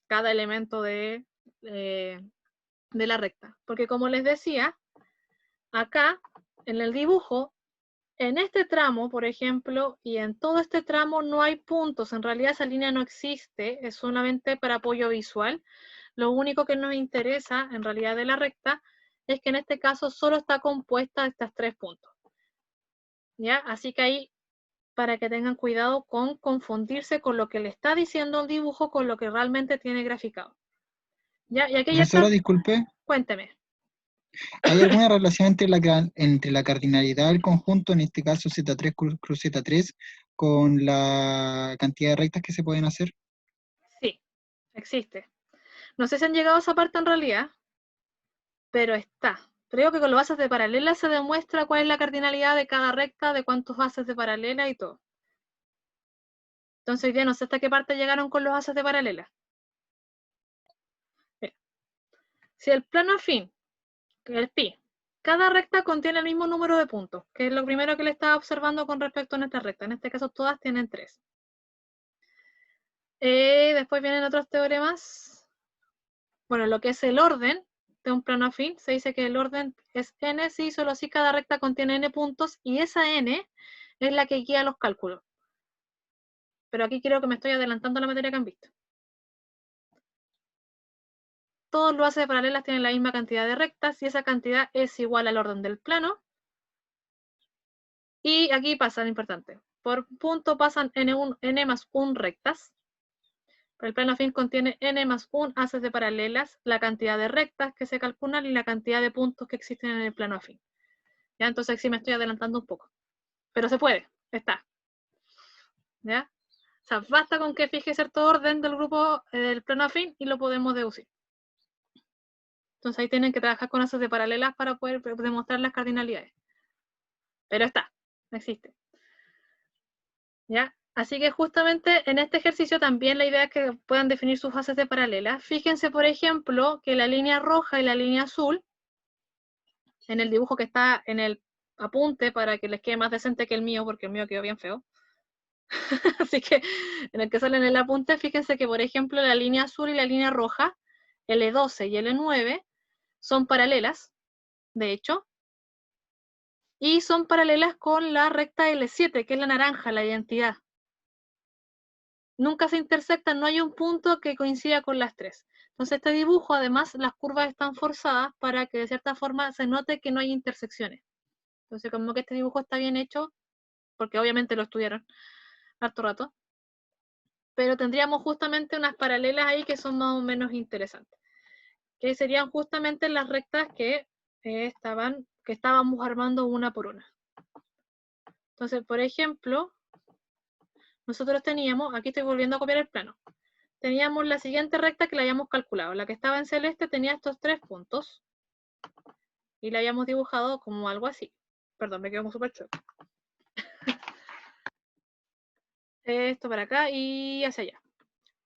cada elemento de la recta. Porque como les decía, acá en el dibujo, en este tramo, por ejemplo, y en todo este tramo no hay puntos. En realidad esa línea no existe, es solamente para apoyo visual. Lo único que nos interesa en realidad de la recta es que en este caso solo está compuesta de estos 3 puntos. ¿Ya? Así que ahí, para que tengan cuidado con confundirse con lo que le está diciendo el dibujo con lo que realmente tiene graficado. ¿Ya? Y aquí ya está. Profesora, disculpe, Cuénteme. ¿hay alguna relación entre la cardinalidad del conjunto, en este caso Z3 cruz Z3, con la cantidad de rectas que se pueden hacer? Sí, existe. No sé si han llegado a esa parte en realidad, pero está. Creo que con los haces de paralela se demuestra cuál es la cardinalidad de cada recta, de cuántos haces de paralela y todo. Entonces hoy día no sé hasta qué parte llegaron con los haces de paralela. Mira. Si el plano afín, el pi, cada recta contiene el mismo número de puntos, que es lo primero que le estaba observando con respecto a nuestra recta. En este caso todas tienen 3. Después vienen otros teoremas. Bueno, lo que es el orden de un plano afín, se dice que el orden es n si solo si cada recta contiene n puntos, y esa n es la que guía los cálculos. Pero aquí creo que me estoy adelantando a la materia que han visto. Todos los haces paralelas tienen la misma cantidad de rectas y esa cantidad es igual al orden del plano. Y aquí pasa lo importante. Por punto pasan n más 1 rectas. El plano afín contiene n más 1 haces de paralelas, la cantidad de rectas que se calculan y la cantidad de puntos que existen en el plano afín. ¿Ya? Entonces sí me estoy adelantando un poco. Pero se puede, está. ¿Ya? O sea, basta con que fije cierto orden del grupo del plano afín y lo podemos deducir. Entonces ahí tienen que trabajar con haces de paralelas para poder demostrar las cardinalidades. Pero está, existe. ¿Ya? Así que justamente en este ejercicio también la idea es que puedan definir sus haces de paralelas. Fíjense, por ejemplo, que la línea roja y la línea azul, en el dibujo que está en el apunte para que les quede más decente que el mío, porque el mío quedó bien feo. Así que en el que sale en el apunte, fíjense que, por ejemplo, la línea azul y la línea roja, L12 y L9, son paralelas, de hecho, y son paralelas con la recta L7, que es la naranja, la identidad. Nunca se intersectan, no hay un punto que coincida con las tres. Entonces este dibujo, además, las curvas están forzadas para que de cierta forma se note que no hay intersecciones. Entonces como que este dibujo está bien hecho, porque obviamente lo estudiaron harto rato, pero tendríamos justamente unas paralelas ahí que son más o menos interesantes, que serían justamente las rectas que estábamos armando una por una. Entonces, por ejemplo, nosotros teníamos, aquí estoy volviendo a copiar el plano, teníamos la siguiente recta que la habíamos calculado. La que estaba en celeste tenía estos 3 puntos y la habíamos dibujado como algo así. Perdón, me quedo súper chueco. Esto para acá y hacia allá.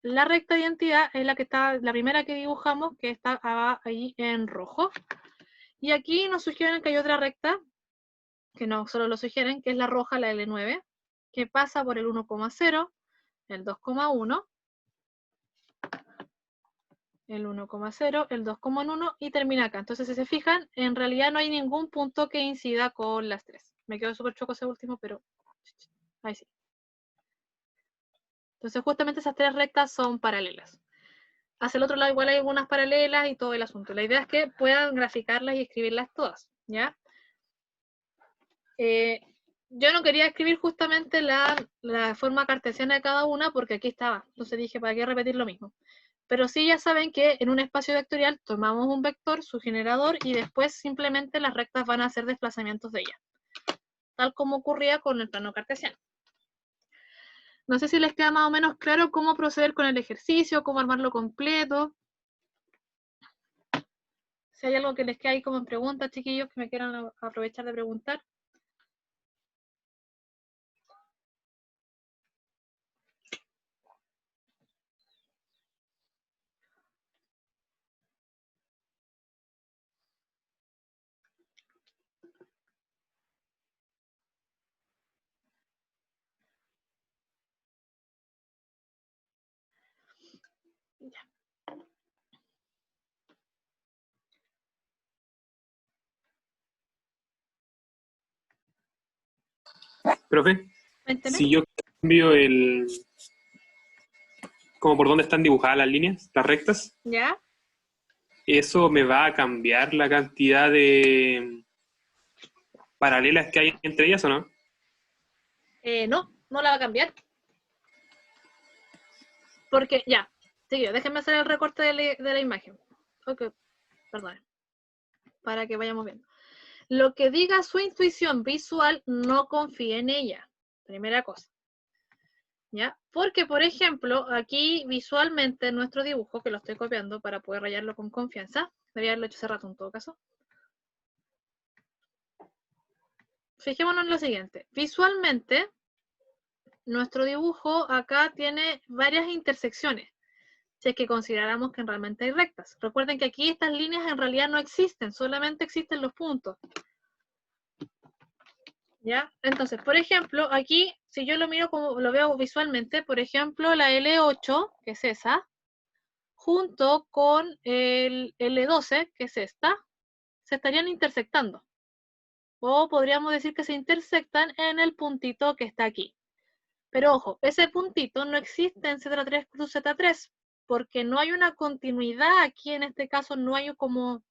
La recta de identidad es la que está, la primera que dibujamos, que está ahí en rojo. Y aquí nos sugieren que hay otra recta, que no solo lo sugieren, que es la roja, la L9, que pasa por el 1,0, el 2,1, el 1,0, el 2,1 y termina acá. Entonces, si se fijan, en realidad no hay ningún punto que incida con las tres. Me quedó súper choco ese último, pero ahí sí. Entonces, justamente esas tres rectas son paralelas. Hacia el otro lado igual hay algunas paralelas y todo el asunto. La idea es que puedan graficarlas y escribirlas todas, ¿ya? Yo no quería escribir justamente la forma cartesiana de cada una porque aquí estaba. Entonces dije, ¿para qué repetir lo mismo? Pero sí ya saben que en un espacio vectorial tomamos un vector, su generador, y después simplemente las rectas van a ser desplazamientos de ella. Tal como ocurría con el plano cartesiano. No sé si les queda más o menos claro cómo proceder con el ejercicio, cómo armarlo completo. Si hay algo que les queda ahí como en preguntas, chiquillos, que me quieran aprovechar de preguntar. Ya. Profe, Cuénteme. si yo cambio como por dónde están dibujadas las líneas, las rectas, ¿Ya? eso me va a cambiar la cantidad de paralelas que hay entre ellas, ¿o no? No la va a cambiar. Porque, ya, seguido, déjenme hacer el recorte de la imagen. Ok, perdón. Para que vayamos viendo. Lo que diga su intuición visual, no confíe en ella. Primera cosa. ¿Ya? Porque, por ejemplo, aquí visualmente en nuestro dibujo, que lo estoy copiando para poder rayarlo con confianza, debía haberlo hecho hace rato en todo caso. Fijémonos en lo siguiente. Visualmente, nuestro dibujo acá tiene varias intersecciones, si es que consideramos que realmente hay rectas. Recuerden que aquí estas líneas en realidad no existen, solamente existen los puntos. ¿Ya? Entonces, por ejemplo, aquí, si yo lo miro como lo veo visualmente, por ejemplo, la L8, que es esa, junto con el L12, que es esta, se estarían intersectando. O podríamos decir que se intersectan en el puntito que está aquí. Pero ojo, ese puntito no existe en Z3 cruz Z3, porque no hay una continuidad aquí, en este caso no hay como...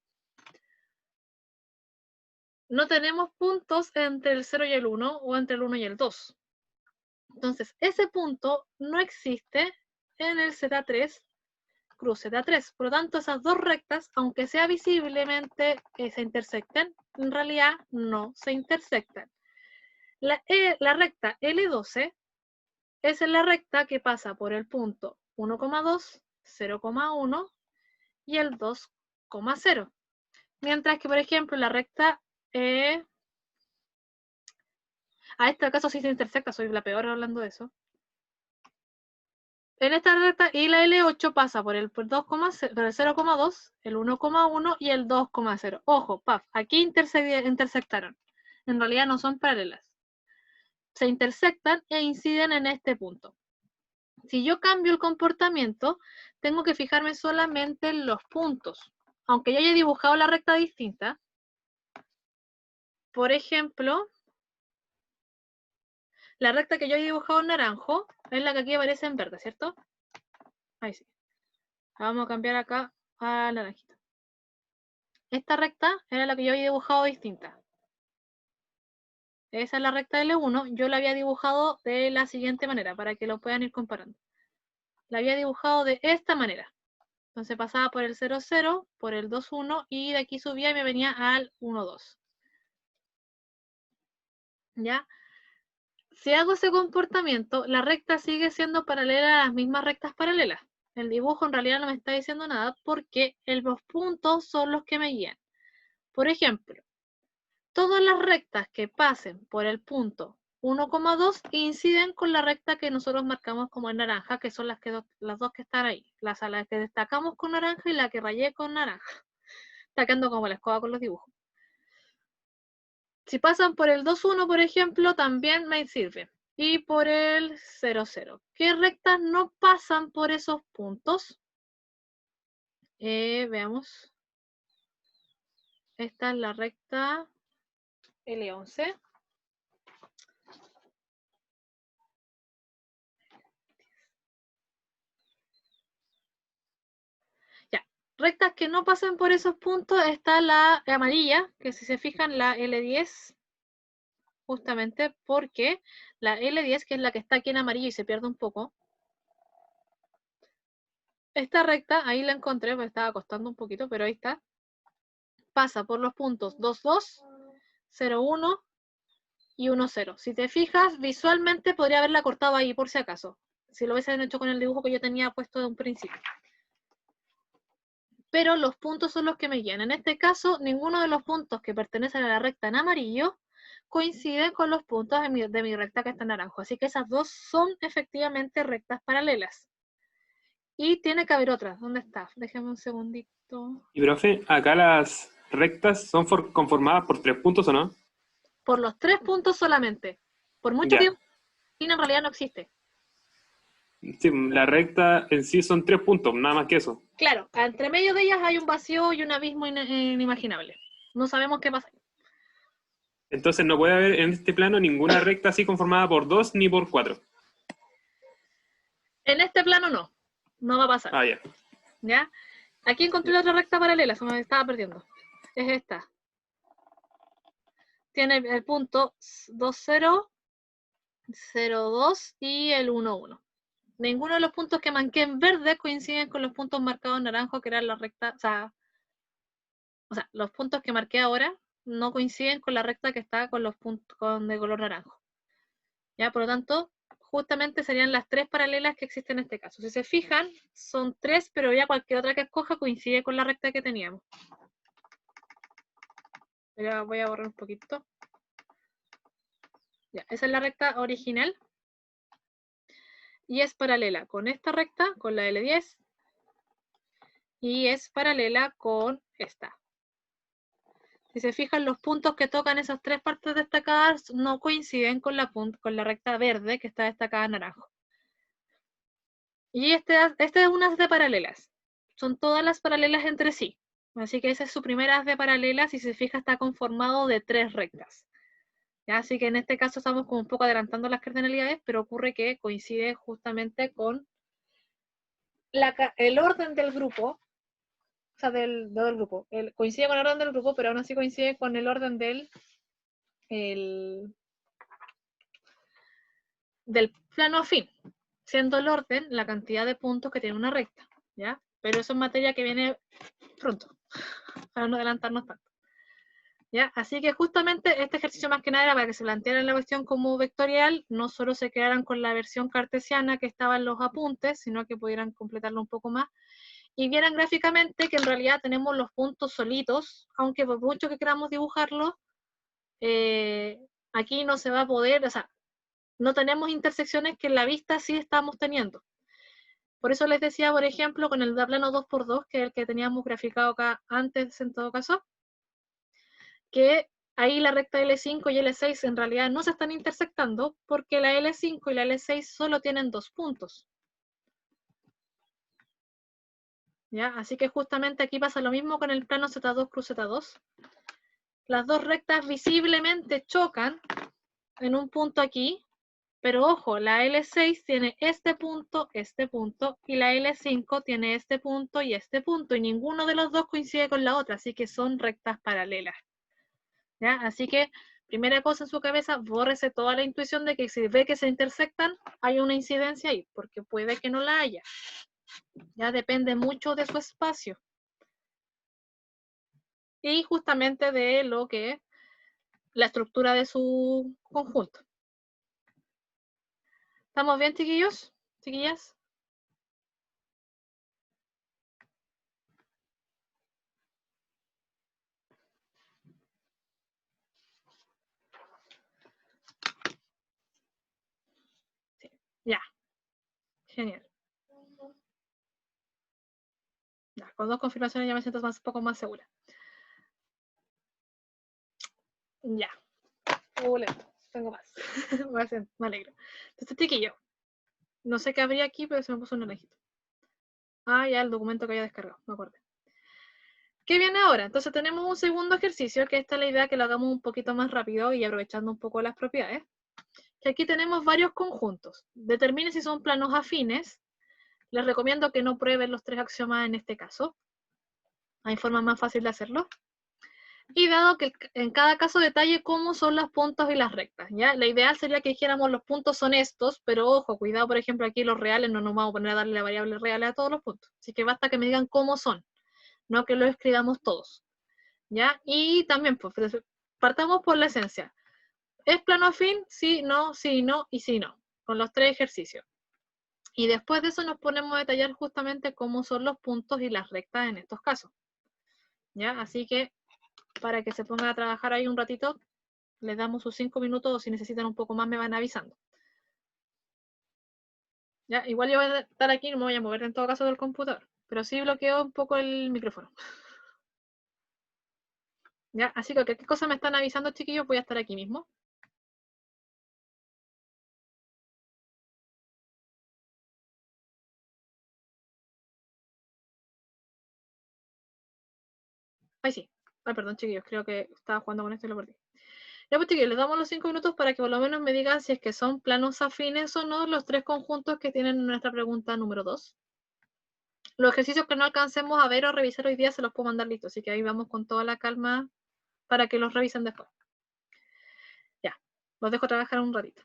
No tenemos puntos entre el 0 y el 1 o entre el 1 y el 2. Entonces, ese punto no existe en el Z3 cruz Z3. Por lo tanto, esas dos rectas, aunque sea visiblemente que se intersecten, en realidad no se intersectan. La recta L12 es la recta que pasa por el punto 1,2, 0,1 y el 2,1. 2,0. Mientras que, por ejemplo, la recta a este caso sí se intersecta, soy la peor hablando de eso. En esta recta, y la L8 pasa por el 0,2, el 1,1 y el 2,0. Ojo, paf, aquí intersectaron. En realidad no son paralelas. Se intersectan e inciden en este punto. Si yo cambio el comportamiento, tengo que fijarme solamente en los puntos. Aunque yo haya dibujado la recta distinta, por ejemplo, la recta que yo he dibujado en naranjo es la que aquí aparece en verde, ¿cierto? Ahí sí. Vamos a cambiar acá a naranjita. Esta recta era la que yo había dibujado distinta. Esa es la recta L1. Yo la había dibujado de la siguiente manera, para que lo puedan ir comparando. La había dibujado de esta manera. Entonces pasaba por el 0, 0, por el 2, 1, y de aquí subía y me venía al 1, 2. ¿Ya? Si hago ese comportamiento, la recta sigue siendo paralela a las mismas rectas paralelas. El dibujo en realidad no me está diciendo nada porque los puntos son los que me guían. Por ejemplo, todas las rectas que pasen por el punto 1,2 inciden con la recta que nosotros marcamos como en naranja, que son las dos que están ahí. Las que destacamos con naranja y la que rayé con naranja. Está quedando como la escoba con los dibujos. Si pasan por el 2,1, por ejemplo, también me sirve. Y por el 0, 0. ¿Qué rectas no pasan por esos puntos? Veamos. Esta es la recta L11. Ya, rectas que no pasan por esos puntos está la amarilla, que si se fijan la L10, justamente porque la L10, que es la que está aquí en amarillo y se pierde un poco, esta recta, ahí la encontré, me estaba costando un poquito, pero ahí está, pasa por los puntos 2, 2, 0, 1 y 1, 0. Si te fijas, visualmente podría haberla cortado ahí por si acaso, si lo hubiesen hecho con el dibujo que yo tenía puesto de un principio. Pero los puntos son los que me guían. En este caso, ninguno de los puntos que pertenecen a la recta en amarillo coinciden con los puntos de mi recta que está en naranjo. Así que esas dos son efectivamente rectas paralelas. Y tiene que haber otras. ¿Dónde está? Déjame un segundito. Y profe, acá las rectas son conformadas por 3 puntos, ¿o no? Por los 3 puntos solamente. Por mucho Ya. tiempo, en realidad no existe. Sí, la recta en sí son 3 puntos, nada más que eso. Claro, entre medio de ellas hay un vacío y un abismo inimaginable. No sabemos qué pasa. Entonces no puede haber en este plano ninguna recta así conformada por 2 ni por 4. En este plano no. No va a pasar. Ah, ya. ¿Ya? Aquí encontré la otra recta paralela, se me estaba perdiendo. Es esta. Tiene el punto 2, 0, 0, 2 y el 1, 1. Ninguno de los puntos que marqué en verde coinciden con los puntos marcados en naranjo, que eran la recta, o sea, los puntos que marqué ahora no coinciden con la recta que está con los puntos de color naranjo. ¿Ya? Por lo tanto, justamente serían las 3 paralelas que existen en este caso. Si se fijan, son 3, pero ya cualquier otra que escoja coincide con la recta que teníamos. Ya voy a borrar un poquito. Ya, esa es la recta original. Y es paralela con esta recta, con la L10. Y es paralela con esta. Si se fijan, los puntos que tocan esas 3 partes destacadas no coinciden con la recta verde que está destacada en naranjo. Y esta es una de paralelas. Son todas las paralelas entre sí. Así que esa es su primera haz de paralelas. Si se fija, está conformado de 3 rectas. ¿Ya? Así que en este caso estamos como un poco adelantando las cardinalidades, pero ocurre que coincide justamente con el orden del grupo. O sea, del grupo. Coincide con el orden del grupo, pero aún así coincide con el orden del plano afín, siendo el orden la cantidad de puntos que tiene una recta, ¿ya? Pero eso es materia que viene pronto, para no adelantarnos tanto. ¿Ya? Así que justamente este ejercicio más que nada era para que se plantearan la cuestión como vectorial, no solo se quedaran con la versión cartesiana que estaba en los apuntes, sino que pudieran completarlo un poco más. y vieran gráficamente que en realidad tenemos los puntos solitos, aunque por mucho que queramos dibujarlos, aquí no se va a poder, o sea, no tenemos intersecciones que en la vista sí estamos teniendo. Por eso les decía, por ejemplo, con el plano 2x2, que es el que teníamos graficado acá antes en todo caso, que ahí la recta L5 y L6 en realidad no se están intersectando porque la L5 y la L6 solo tienen 2 puntos. ¿Ya? Así que justamente aquí pasa lo mismo con el plano Z2 cruz Z2. Las dos rectas visiblemente chocan en un punto aquí, pero ojo, la L6 tiene este punto, y la L5 tiene este punto, y ninguno de los dos coincide con la otra, así que son rectas paralelas. ¿Ya? Así que, primera cosa en su cabeza, bórrese toda la intuición de que si ve que se intersectan, hay una incidencia ahí, porque puede que no la haya. Ya depende mucho de su espacio. Y justamente de lo que la estructura de su conjunto. ¿Estamos bien, chiquillos? ¿Chiquillas? Sí. Ya. Genial. Ya, con 2 confirmaciones ya me siento un poco más segura. Ya. Tengo más. Me alegro. Entonces, chiquillo. No sé qué habría aquí, pero se me puso un naranjito. Ah, ya, el documento que había descargado. Me acuerdo. ¿Qué viene ahora? Entonces tenemos un segundo ejercicio, que esta es la idea que lo hagamos un poquito más rápido y aprovechando un poco las propiedades. Que aquí tenemos varios conjuntos. Determine si son planos afines. Les recomiendo que no prueben los 3 axiomas en este caso. Hay formas más fáciles de hacerlo. Y dado que en cada caso detalle cómo son los puntos y las rectas, ¿ya? La ideal sería que dijéramos los puntos son estos, pero ojo, cuidado, por ejemplo, aquí los reales no nos vamos a poner a darle la variable real a todos los puntos. Así que basta que me digan cómo son, no que lo escribamos todos, ¿ya? Y también, pues, partamos por la esencia. ¿Es plano afín? Sí, no, y sí, no, con los 3 ejercicios. Y después de eso nos ponemos a detallar justamente cómo son los puntos y las rectas en estos casos, ¿ya? Así que para que se pongan a trabajar ahí un ratito, les damos sus 5 minutos o si necesitan un poco más me van avisando. Ya, igual yo voy a estar aquí, no me voy a mover en todo caso del computador, pero sí bloqueo un poco el micrófono. Ya, así que cualquier cosa me están avisando, chiquillos, voy a estar aquí mismo. Ay, sí. Ay, perdón, chiquillos, creo que estaba jugando con esto y lo perdí. Ya, pues, chiquillos, les damos los 5 minutos para que por lo menos me digan si es que son planos afines o no los 3 conjuntos que tienen en nuestra pregunta número 2. Los ejercicios que no alcancemos a ver o revisar hoy día se los puedo mandar listos, así que ahí vamos con toda la calma para que los revisen después. Ya, los dejo trabajar un ratito.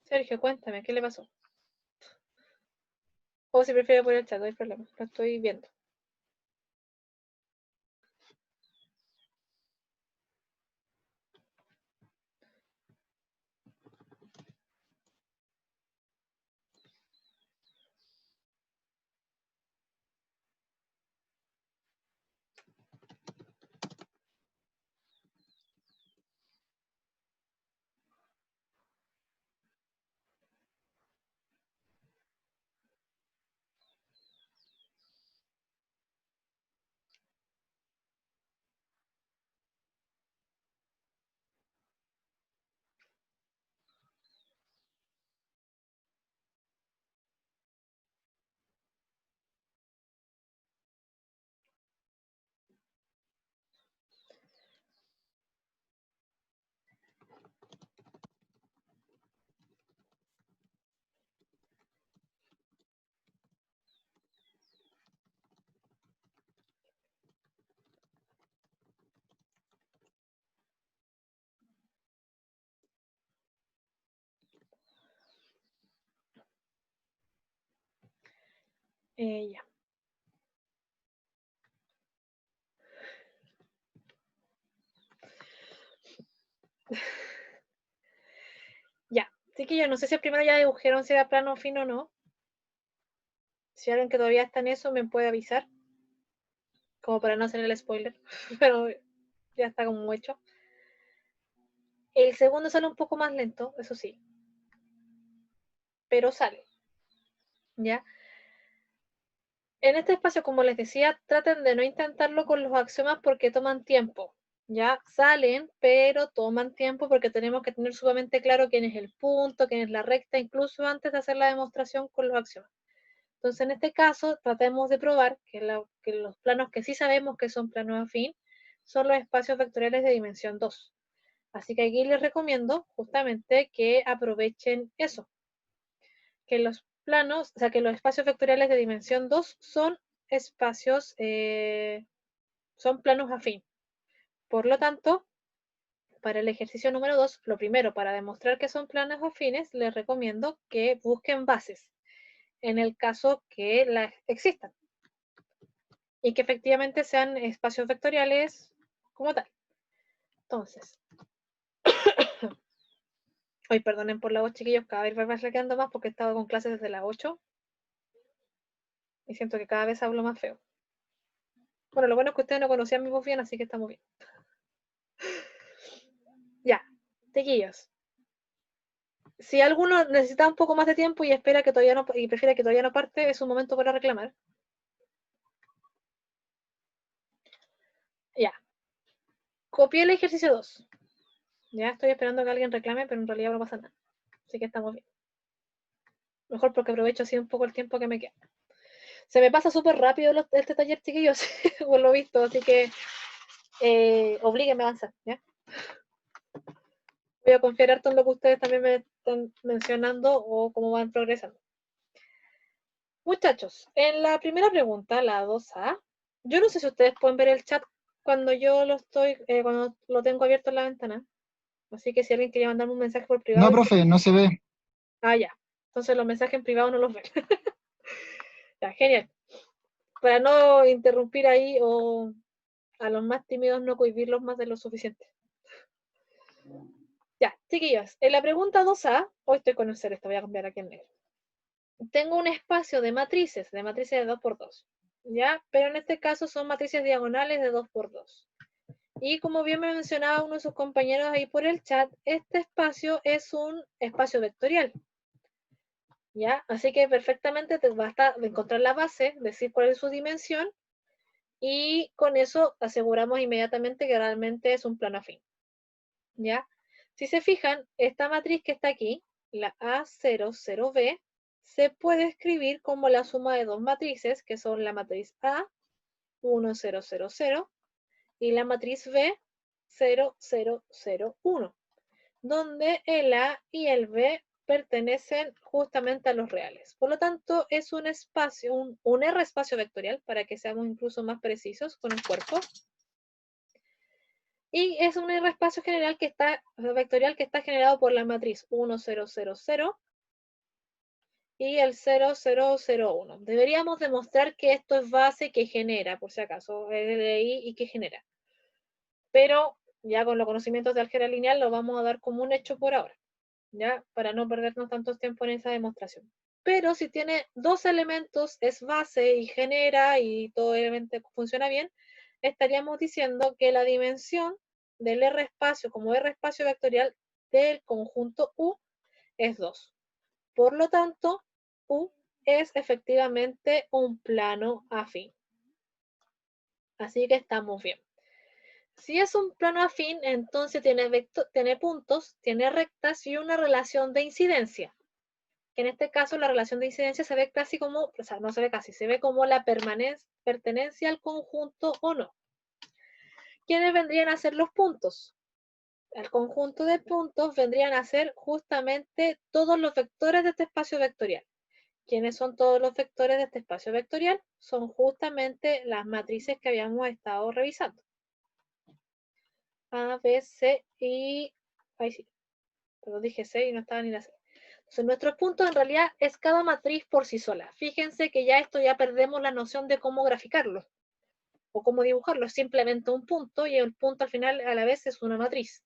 Sergio, cuéntame, ¿qué le pasó? O si prefiere por el chat, no hay problema, lo estoy viendo. Ya. Ya. Así que yo no sé si primero ya dibujaron si era plano fino o no. Si alguien que todavía está en eso me puede avisar. Como para no hacer el spoiler. Pero ya está como hecho. El segundo sale un poco más lento, eso sí. Pero sale. ¿Ya? En este espacio, como les decía, traten de no intentarlo con los axiomas porque toman tiempo. Ya salen, pero toman tiempo porque tenemos que tener sumamente claro quién es el punto, quién es la recta, incluso antes de hacer la demostración con los axiomas. Entonces, en este caso, tratemos de probar que los planos que sí sabemos que son planos afín son los espacios vectoriales de dimensión 2. Así que aquí les recomiendo justamente que aprovechen eso, que los planos, o sea, que los espacios vectoriales de dimensión 2 son espacios, son planos afín. Por lo tanto, para el ejercicio número 2, lo primero, para demostrar que son planos afines, les recomiendo que busquen bases, en el caso que las existan, y que efectivamente sean espacios vectoriales como tal. Entonces, hoy perdonen por la voz, chiquillos, cada vez va quedando más porque he estado con clases desde las 8 y siento que cada vez hablo más feo. Bueno, lo bueno es que ustedes no conocían mi voz bien, así que estamos bien. Ya, chiquillos. Si alguno necesita un poco más de tiempo y espera que todavía no, y prefiere que todavía no parte, es un momento para reclamar. Ya. Copié el ejercicio 2. Ya estoy esperando que alguien reclame, pero en realidad no pasa nada. Así que estamos bien. Mejor porque aprovecho así un poco el tiempo que me queda. Se me pasa súper rápido este taller, chiquillos, por lo visto, así que oblíguenme a avanzar, ¿ya? Voy a confiar harto en lo que ustedes también me están mencionando o cómo van progresando. Muchachos, en la primera pregunta, la 2A, yo no sé si ustedes pueden ver el chat cuando yo lo estoy, cuando lo tengo abierto en la ventana. Así que si alguien quería mandarme un mensaje por privado. No, profe, no se ve. Ah, ya. Entonces los mensajes en privado no los ven. Ya, genial. Para no interrumpir ahí o a los más tímidos no cohibirlos más de lo suficiente. Ya, chiquillos, en la pregunta 2A, hoy estoy con el celeste, voy a cambiar aquí en negro. Tengo un espacio de matrices de 2x2, ¿ya? Pero en este caso son matrices diagonales de 2x2. Y como bien me mencionaba uno de sus compañeros ahí por el chat, este espacio es un espacio vectorial, ¿ya? Así que perfectamente te basta encontrar la base, decir cuál es su dimensión, y con eso aseguramos inmediatamente que realmente es un plano afín, ¿ya? Si se fijan, esta matriz que está aquí, la A00B, se puede escribir como la suma de dos matrices, que son la matriz A, 1, 0, 0, 0, y la matriz B, 0, 0, 0, 1, donde el A y el B pertenecen justamente a los reales. Por lo tanto, es un espacio, un R espacio vectorial, para que seamos incluso más precisos con el cuerpo. Y es un espacio general que está, vectorial que está generado por la matriz 1, 0, 0, 0 y el 0, 0, 0, 1. Deberíamos demostrar que esto es base que genera, por si acaso, LI y que genera. Pero ya con los conocimientos de álgebra lineal lo vamos a dar como un hecho por ahora, ya, para no perdernos tanto tiempo en esa demostración. Pero si tiene dos elementos, es base y genera y todo elemento funciona bien, estaríamos diciendo que la dimensión del R espacio como R espacio vectorial del conjunto U es 2. Por lo tanto, U es efectivamente un plano afín. Así que estamos bien. Si es un plano afín, entonces tiene puntos, tiene rectas y una relación de incidencia. Que en este caso la relación de incidencia se ve casi como, o sea, no se ve casi, se ve como la pertenencia al conjunto o no. ¿Quiénes vendrían a ser los puntos? El conjunto de puntos vendrían a ser justamente todos los vectores de este espacio vectorial. ¿Quiénes son todos los vectores de este espacio vectorial? Son justamente las matrices que habíamos estado revisando. A, B, C y... Ahí sí. Pero dije C y no estaba ni la C. Entonces, nuestros puntos en realidad es cada matriz por sí sola. Fíjense que ya esto ya perdemos la noción de cómo graficarlo o cómo dibujarlo. Es simplemente un punto y el punto al final a la vez es una matriz.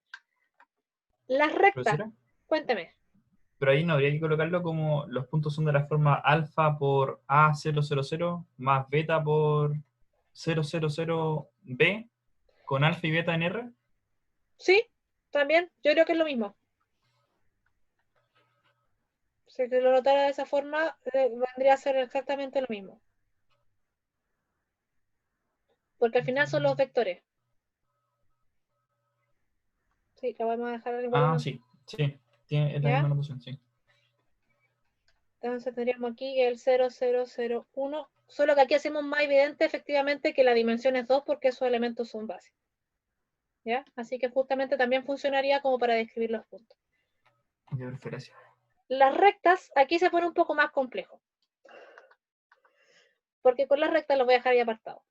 Las rectas, ¿Profesora? cuéntame. Pero ahí no habría que colocarlo como los puntos son de la forma alfa por A000 más beta por 000B con alfa y beta en R. Sí, también, yo creo que es lo mismo. Si te lo notara de esa forma, vendría a ser exactamente lo mismo. Porque al final son los vectores. Sí, lo vamos a dejar igual en Ah, la... sí, sí, es la ¿Ya? misma notación, sí. Entonces tendríamos aquí el 0001, solo que aquí hacemos más evidente efectivamente que la dimensión es 2 porque esos elementos son básicos. ¿Ya? Así que justamente también funcionaría como para describir los puntos. De preferencia. Las rectas, aquí se pone un poco más complejo. Porque con las rectas los voy a dejar ahí apartados.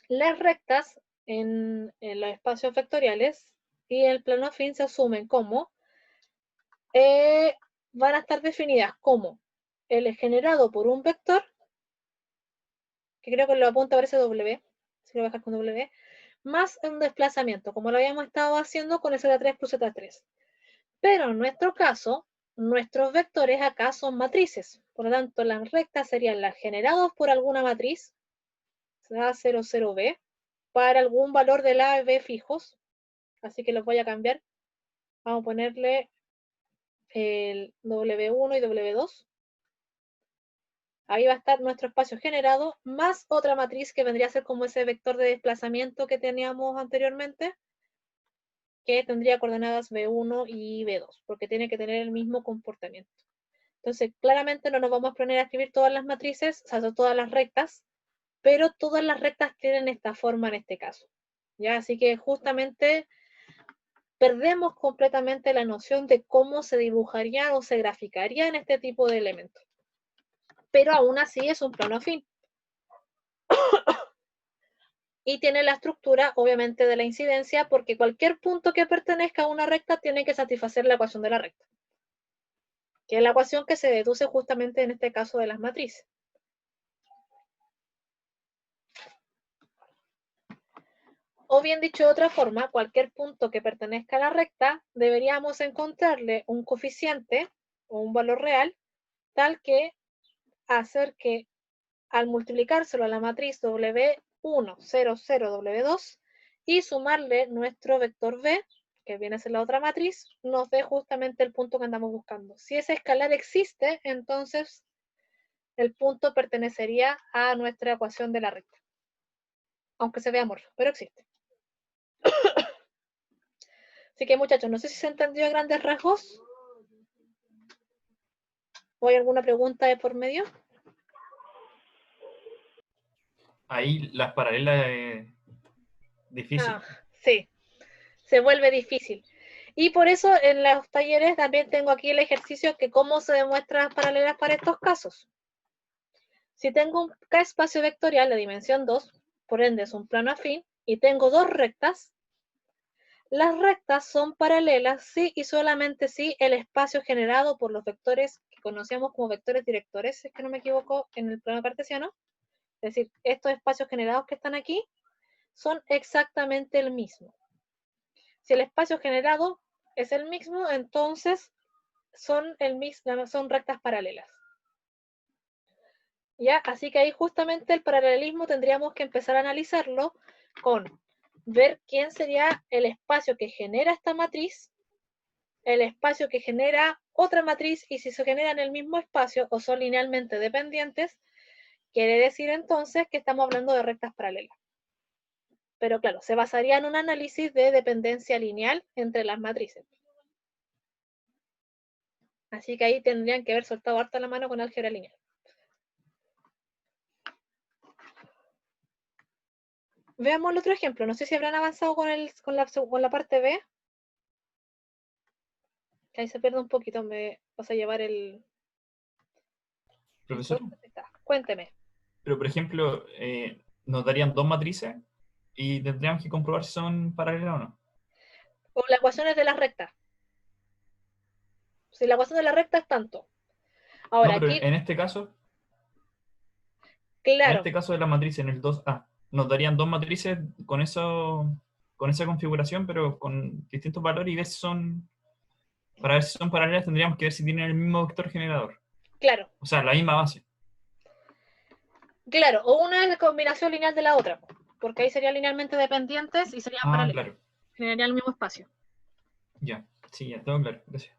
Las rectas en los espacios vectoriales y el plano afín se asumen como van a estar definidas como el generado por un vector, que creo que lo apunta por ese W, si lo voy a dejar con W, más un desplazamiento, como lo habíamos estado haciendo con el Z3 plus Z3. Pero en nuestro caso, nuestros vectores acá son matrices. Por lo tanto, las rectas serían las generadas por alguna matriz, A00B, para algún valor de la A y B fijos. Así que los voy a cambiar. Vamos a ponerle el W1 y W2. Ahí va a estar nuestro espacio generado, más otra matriz que vendría a ser como ese vector de desplazamiento que teníamos anteriormente, que tendría coordenadas B1 y B2, porque tiene que tener el mismo comportamiento. Entonces, claramente no nos vamos a poner a escribir todas las matrices, o sea, todas las rectas, pero todas las rectas tienen esta forma en este caso. ¿Ya? Así que justamente perdemos completamente la noción de cómo se dibujaría o se graficaría en este tipo de elementos. Pero aún así es un plano afín. Y tiene la estructura, obviamente, de la incidencia, porque cualquier punto que pertenezca a una recta tiene que satisfacer la ecuación de la recta, que es la ecuación que se deduce justamente en este caso de las matrices. O bien dicho de otra forma, cualquier punto que pertenezca a la recta, deberíamos encontrarle un coeficiente o un valor real, tal que hacer que al multiplicárselo a la matriz W1, 0, 0, W2 y sumarle nuestro vector B, que viene a ser la otra matriz, nos dé justamente el punto que andamos buscando. Si ese escalar existe, entonces el punto pertenecería a nuestra ecuación de la recta. Aunque se vea amorfo, pero existe. Así que muchachos, no sé si se entendió a grandes rasgos. ¿O hay alguna pregunta de por medio? Ahí las paralelas es difícil. Sí, se vuelve difícil. Y por eso en los talleres también tengo aquí el ejercicio que cómo se demuestran las paralelas para estos casos. Si tengo un K espacio vectorial de dimensión 2, por ende es un plano afín, y tengo dos rectas, Las rectas son paralelas si y solamente si el espacio generado por los vectores que conocíamos como vectores directores, si es que no me equivoco, en el plano cartesiano, es decir, estos espacios generados que están aquí, son exactamente el mismo. Si el espacio generado es el mismo, entonces son rectas paralelas. ¿Ya? Así que ahí justamente el paralelismo tendríamos que empezar a analizarlo con ver quién sería el espacio que genera esta matriz, el espacio que genera otra matriz, y si se generan en el mismo espacio o son linealmente dependientes, quiere decir entonces que estamos hablando de rectas paralelas. Pero claro, se basaría en un análisis de dependencia lineal entre las matrices. Así que ahí tendrían que haber soltado harta la mano con álgebra lineal. Veamos el otro ejemplo. No sé si habrán avanzado con la parte B. Que ahí se pierde un poquito. Me vas a llevar el... Profesor, Cuénteme. pero por ejemplo, nos darían dos matrices y tendríamos que comprobar si son paralelas o no. O la ecuación es de las rectas. Si la ecuación de la recta es tanto. Ahora, No, pero aquí, en este caso, claro, de la matriz, en el 2A, nos darían dos matrices con eso, con esa configuración, pero con distintos valores, y ver si son, para ver si son paralelas tendríamos que ver si tienen el mismo vector generador. claro, O sea, la misma base. claro. O una es de combinación lineal de la otra. Porque ahí serían linealmente dependientes y serían Ah, paralelas. claro. Generarían el mismo espacio. Ya, sí, ya, todo claro. Gracias.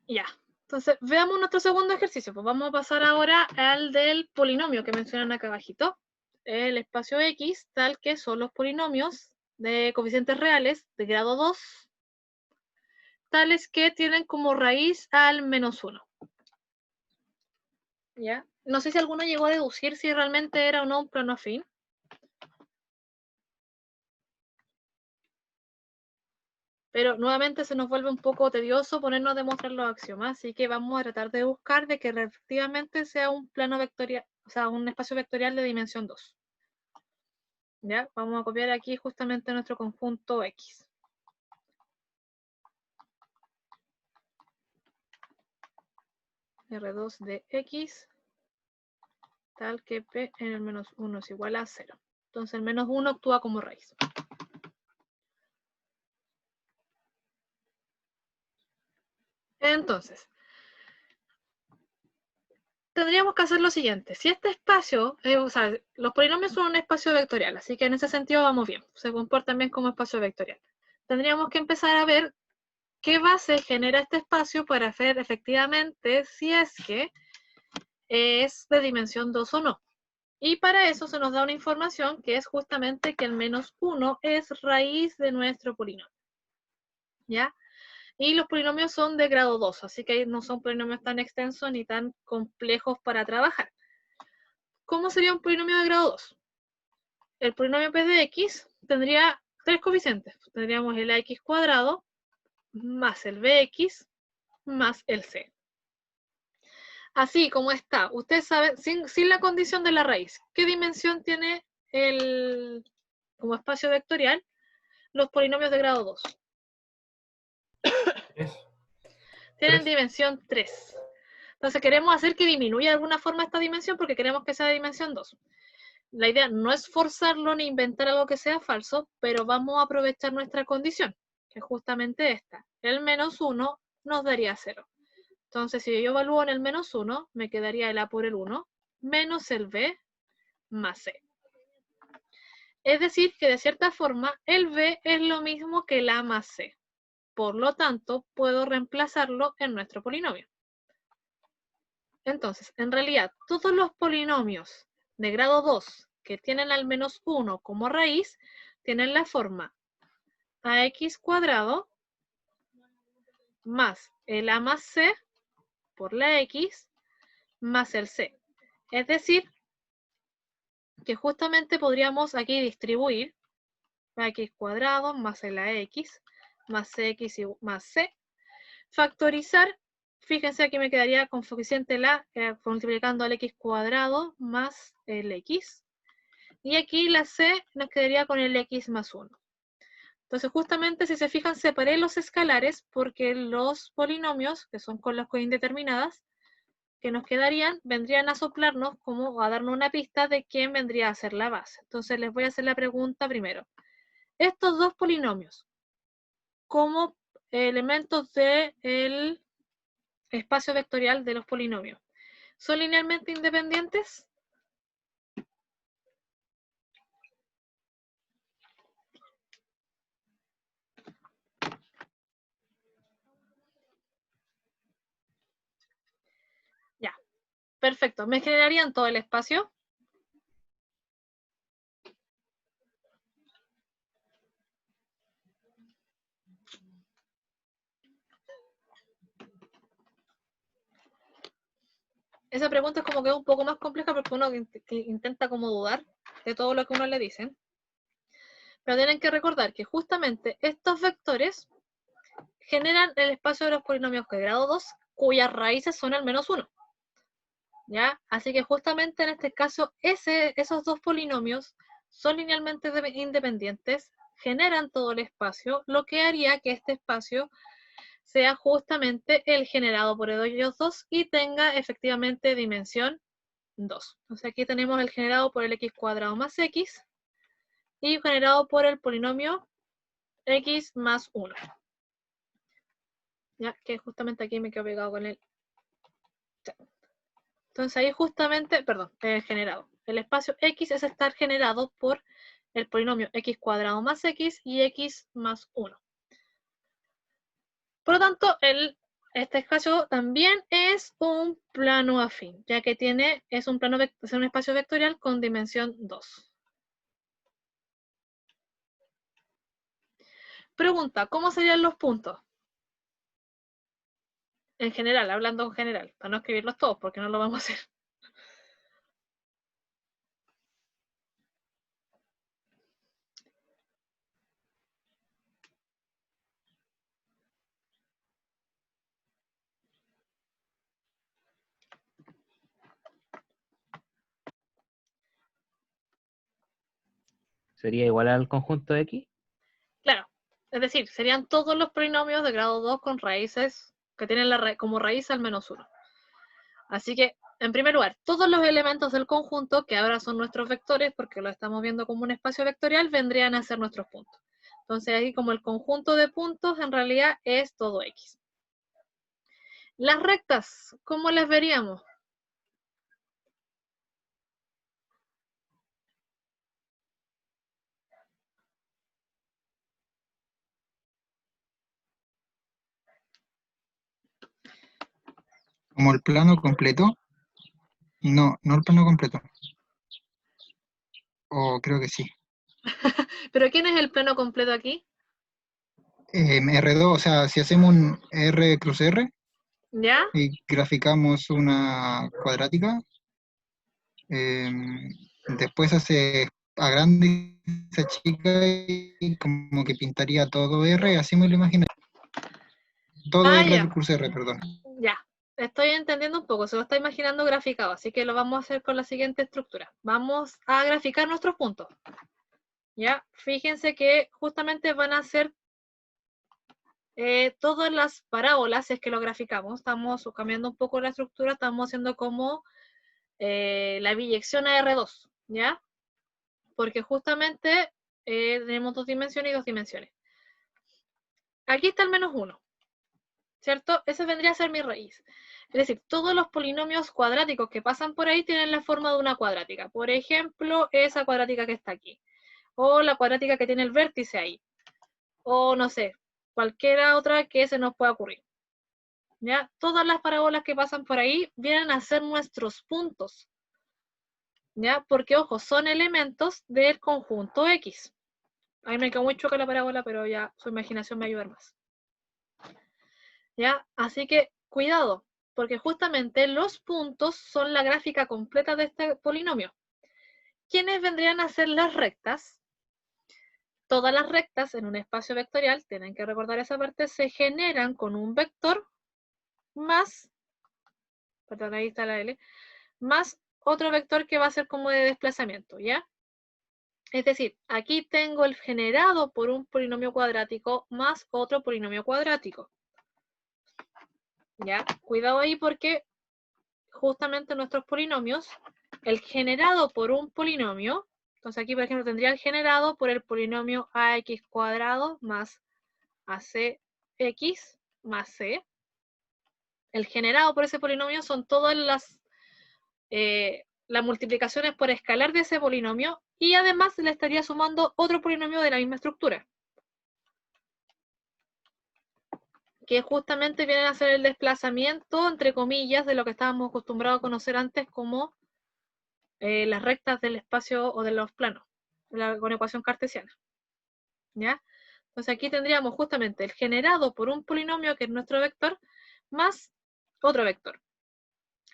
Ya. Entonces, veamos nuestro segundo ejercicio. Pues vamos a pasar ahora al del polinomio que mencionan acá abajito. El espacio X, tal que son los polinomios de coeficientes reales de grado 2, tales que tienen como raíz al menos 1. ¿Ya? No sé si alguno llegó a deducir si realmente era o no un plano afín. Pero nuevamente se nos vuelve un poco tedioso ponernos a demostrar los axiomas, así que vamos a tratar de buscar de que efectivamente sea un plano vectorial, o sea, un espacio vectorial de dimensión 2. ¿Ya? Vamos a copiar aquí justamente nuestro conjunto X. R2 de X, tal que P en el menos 1 es igual a 0. Entonces el menos 1 actúa como raíz. Entonces, tendríamos que hacer lo siguiente. Si este espacio, o sea, los polinomios son un espacio vectorial, así que en ese sentido vamos bien. Se comportan bien como espacio vectorial. Tendríamos que empezar a ver qué base genera este espacio para ver efectivamente si es que es de dimensión 2 o no. Y para eso se nos da una información que es justamente que el menos 1 es raíz de nuestro polinomio. ¿Ya? Y los polinomios son de grado 2, así que no son polinomios tan extensos ni tan complejos para trabajar. ¿Cómo sería un polinomio de grado 2? El polinomio P de X tendría tres coeficientes. Tendríamos el AX cuadrado más el BX más el C. Así como está, ustedes saben, sin la condición de la raíz, ¿qué dimensión tiene como espacio vectorial los polinomios de grado 2? Tienen dimensión 3. Entonces queremos hacer que disminuya de alguna forma esta dimensión porque queremos que sea de dimensión 2. La idea no es forzarlo ni inventar algo que sea falso, pero vamos a aprovechar nuestra condición, que es justamente esta. El menos 1 nos daría 0. Entonces, si yo evalúo en el menos 1, me quedaría el A por el 1, menos el B, más C. Es decir, que de cierta forma, el B es lo mismo que el A más C. Por lo tanto, puedo reemplazarlo en nuestro polinomio. Entonces, en realidad, todos los polinomios de grado 2 que tienen al menos 1 como raíz, tienen la forma ax cuadrado más el a más c por la x más el c. Es decir, que justamente podríamos aquí distribuir x cuadrado más el ax más cx más c, factorizar. Fíjense, aquí me quedaría con coeficiente la multiplicando al x cuadrado más el x. Y aquí la C nos quedaría con el X más 1. Entonces, justamente, si se fijan, separé los escalares porque los polinomios, que son con las coindeterminadas, que nos quedarían, vendrían a soplarnos como a darnos una pista de quién vendría a ser la base. Entonces, les voy a hacer la pregunta primero. Estos dos polinomios, como elementos del espacio vectorial de los polinomios, ¿son linealmente independientes? Ya, perfecto. ¿Me generarían todo el espacio? Esa pregunta es como que es un poco más compleja porque uno intenta como dudar de todo lo que uno le dicen. Pero tienen que recordar que justamente estos vectores generan el espacio de los polinomios de grado 2, cuyas raíces son al menos 1. ¿Ya? Así que justamente en este caso, esos dos polinomios son linealmente independientes, generan todo el espacio, lo que haría que este espacio sea justamente el generado por ellos dos y tenga efectivamente dimensión 2. Entonces aquí tenemos el generado por el x cuadrado más x y generado por el polinomio x más 1. Ya que justamente aquí me quedo pegado con el... Entonces ahí justamente, perdón, generado. El espacio x es estar generado por el polinomio x cuadrado más x y x más 1. Por lo tanto, este espacio también es un plano afín, ya que es un espacio vectorial con dimensión 2. Pregunta, ¿cómo serían los puntos? En general, hablando en general, para no escribirlos todos, porque no lo vamos a hacer. ¿Sería igual al conjunto X? Claro, es decir, serían todos los polinomios de grado 2 con raíces que tienen como raíz al menos 1. Así que, en primer lugar, todos los elementos del conjunto, que ahora son nuestros vectores, porque lo estamos viendo como un espacio vectorial, vendrían a ser nuestros puntos. Entonces, ahí como el conjunto de puntos, en realidad es todo X. Las rectas, ¿cómo las veríamos? Como el plano completo. No, no el plano completo. O creo que sí. ¿Pero quién es el plano completo aquí? R2, o sea, si hacemos un R cruz R ¿Ya? y graficamos una cuadrática, después hace agrande esa chica y como que pintaría todo R, así me lo imagino. Todo R Ya. cruz R, perdón. Ya. Estoy entendiendo un poco, se lo está imaginando graficado, así que lo vamos a hacer con la siguiente estructura. Vamos a graficar nuestros puntos. ¿Ya? Fíjense que justamente van a ser todas las parábolas, si es que lo graficamos. Estamos cambiando un poco la estructura, estamos haciendo como la biyección a R2, ¿ya? Porque justamente tenemos 2 dimensiones y 2 dimensiones. Aquí está el menos 1, ¿cierto? Esa vendría a ser mi raíz. Es decir, todos los polinomios cuadráticos que pasan por ahí tienen la forma de una cuadrática. Por ejemplo, esa cuadrática que está aquí. O la cuadrática que tiene el vértice ahí. O no sé, cualquiera otra que se nos pueda ocurrir. ¿Ya? Todas las parábolas que pasan por ahí vienen a ser nuestros puntos. ¿Ya? Porque, ojo, son elementos del conjunto X. A mí me quedó muy choca la parábola, pero ya su imaginación me ayuda más. ¿Ya? Así que, cuidado, porque justamente los puntos son la gráfica completa de este polinomio. ¿Quiénes vendrían a ser las rectas? Todas las rectas en un espacio vectorial, tienen que recordar esa parte, se generan con un vector más, perdón, ahí está la L, más otro vector que va a ser como de desplazamiento, ¿ya? Es decir, aquí tengo el generado por un polinomio cuadrático más otro polinomio cuadrático. ¿Ya? Cuidado ahí porque justamente nuestros polinomios, el generado por un polinomio, entonces aquí por ejemplo tendría el generado por el polinomio ax cuadrado más acx más c. El generado por ese polinomio son todas las multiplicaciones por escalar de ese polinomio y además le estaría sumando otro polinomio de la misma estructura, que justamente viene a ser el desplazamiento, entre comillas, de lo que estábamos acostumbrados a conocer antes como las rectas del espacio o de los planos, con ecuación cartesiana. ¿Ya? Entonces aquí tendríamos justamente el generado por un polinomio, que es nuestro vector, más otro vector.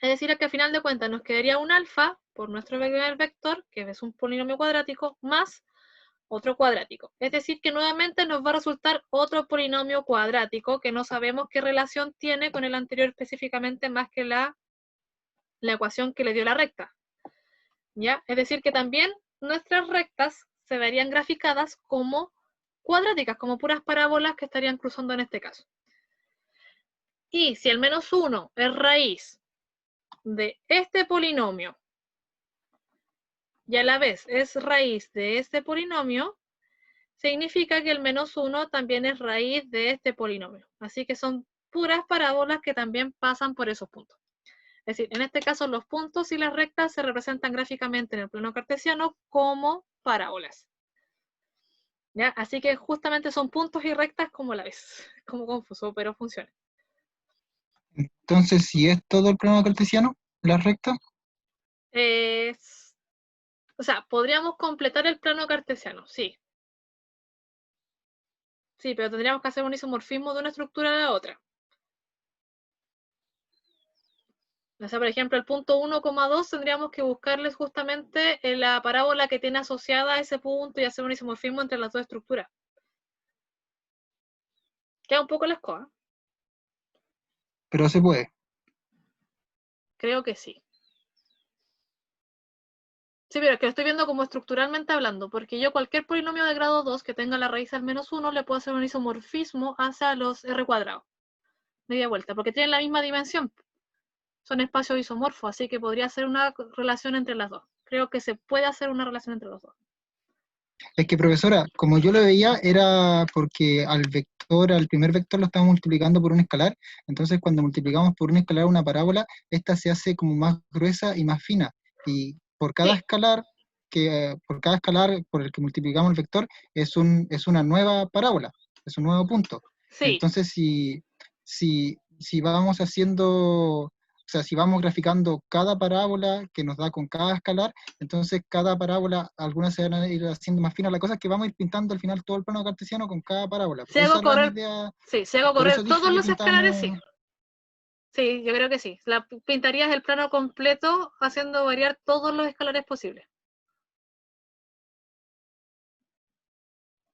Es decir, que al final de cuentas nos quedaría un alfa por nuestro primer vector, que es un polinomio cuadrático, más otro cuadrático. Es decir, que nuevamente nos va a resultar otro polinomio cuadrático que no sabemos qué relación tiene con el anterior específicamente más que la ecuación que le dio la recta. ¿Ya? Es decir, que también nuestras rectas se verían graficadas como cuadráticas, como puras parábolas que estarían cruzando en este caso. Y si el menos 1 es raíz de este polinomio y a la vez es raíz de este polinomio, significa que el menos 1 también es raíz de este polinomio. Así que son puras parábolas que también pasan por esos puntos. Es decir, en este caso los puntos y las rectas se representan gráficamente en el plano cartesiano como parábolas. ¿Ya? Así que justamente son puntos y rectas como la ves. Como confuso, pero funciona. Entonces, si es todo el plano cartesiano, la recta, O sea, podríamos completar el plano cartesiano, sí. Sí, pero tendríamos que hacer un isomorfismo de una estructura a la otra. O sea, por ejemplo, el punto 1,2 tendríamos que buscarles justamente la parábola que tiene asociada a ese punto y hacer un isomorfismo entre las dos estructuras. Queda un poco la escoba. pero se puede. Creo que sí. Sí, pero es que lo estoy viendo como estructuralmente hablando, porque yo cualquier polinomio de grado 2 que tenga la raíz al menos 1 le puedo hacer un isomorfismo hacia los r cuadrados. Media vuelta, porque tienen la misma dimensión. Son espacios isomorfos, así que podría ser una relación entre las dos. Creo que se puede hacer una relación entre los dos. Es que, profesora, como yo lo veía, era porque al vector, al primer vector lo estamos multiplicando por un escalar, entonces cuando multiplicamos por un escalar una parábola, esta se hace como más gruesa y más fina, y por cada Sí. escalar, por cada escalar por el que multiplicamos el vector, es una nueva parábola, es un nuevo punto. Sí, Entonces, si vamos haciendo, o sea, si vamos graficando cada parábola que nos da con cada escalar, entonces cada parábola, algunas se van a ir haciendo más finas. La cosa es que vamos a ir pintando al final todo el plano cartesiano con cada parábola. si Esa hago era mi correr, idea, sí, si hago por correr eso todos dije que los escalares, sí. pintamos. Sí, yo creo que sí. Pintarías el plano completo haciendo variar todos los escalares posibles.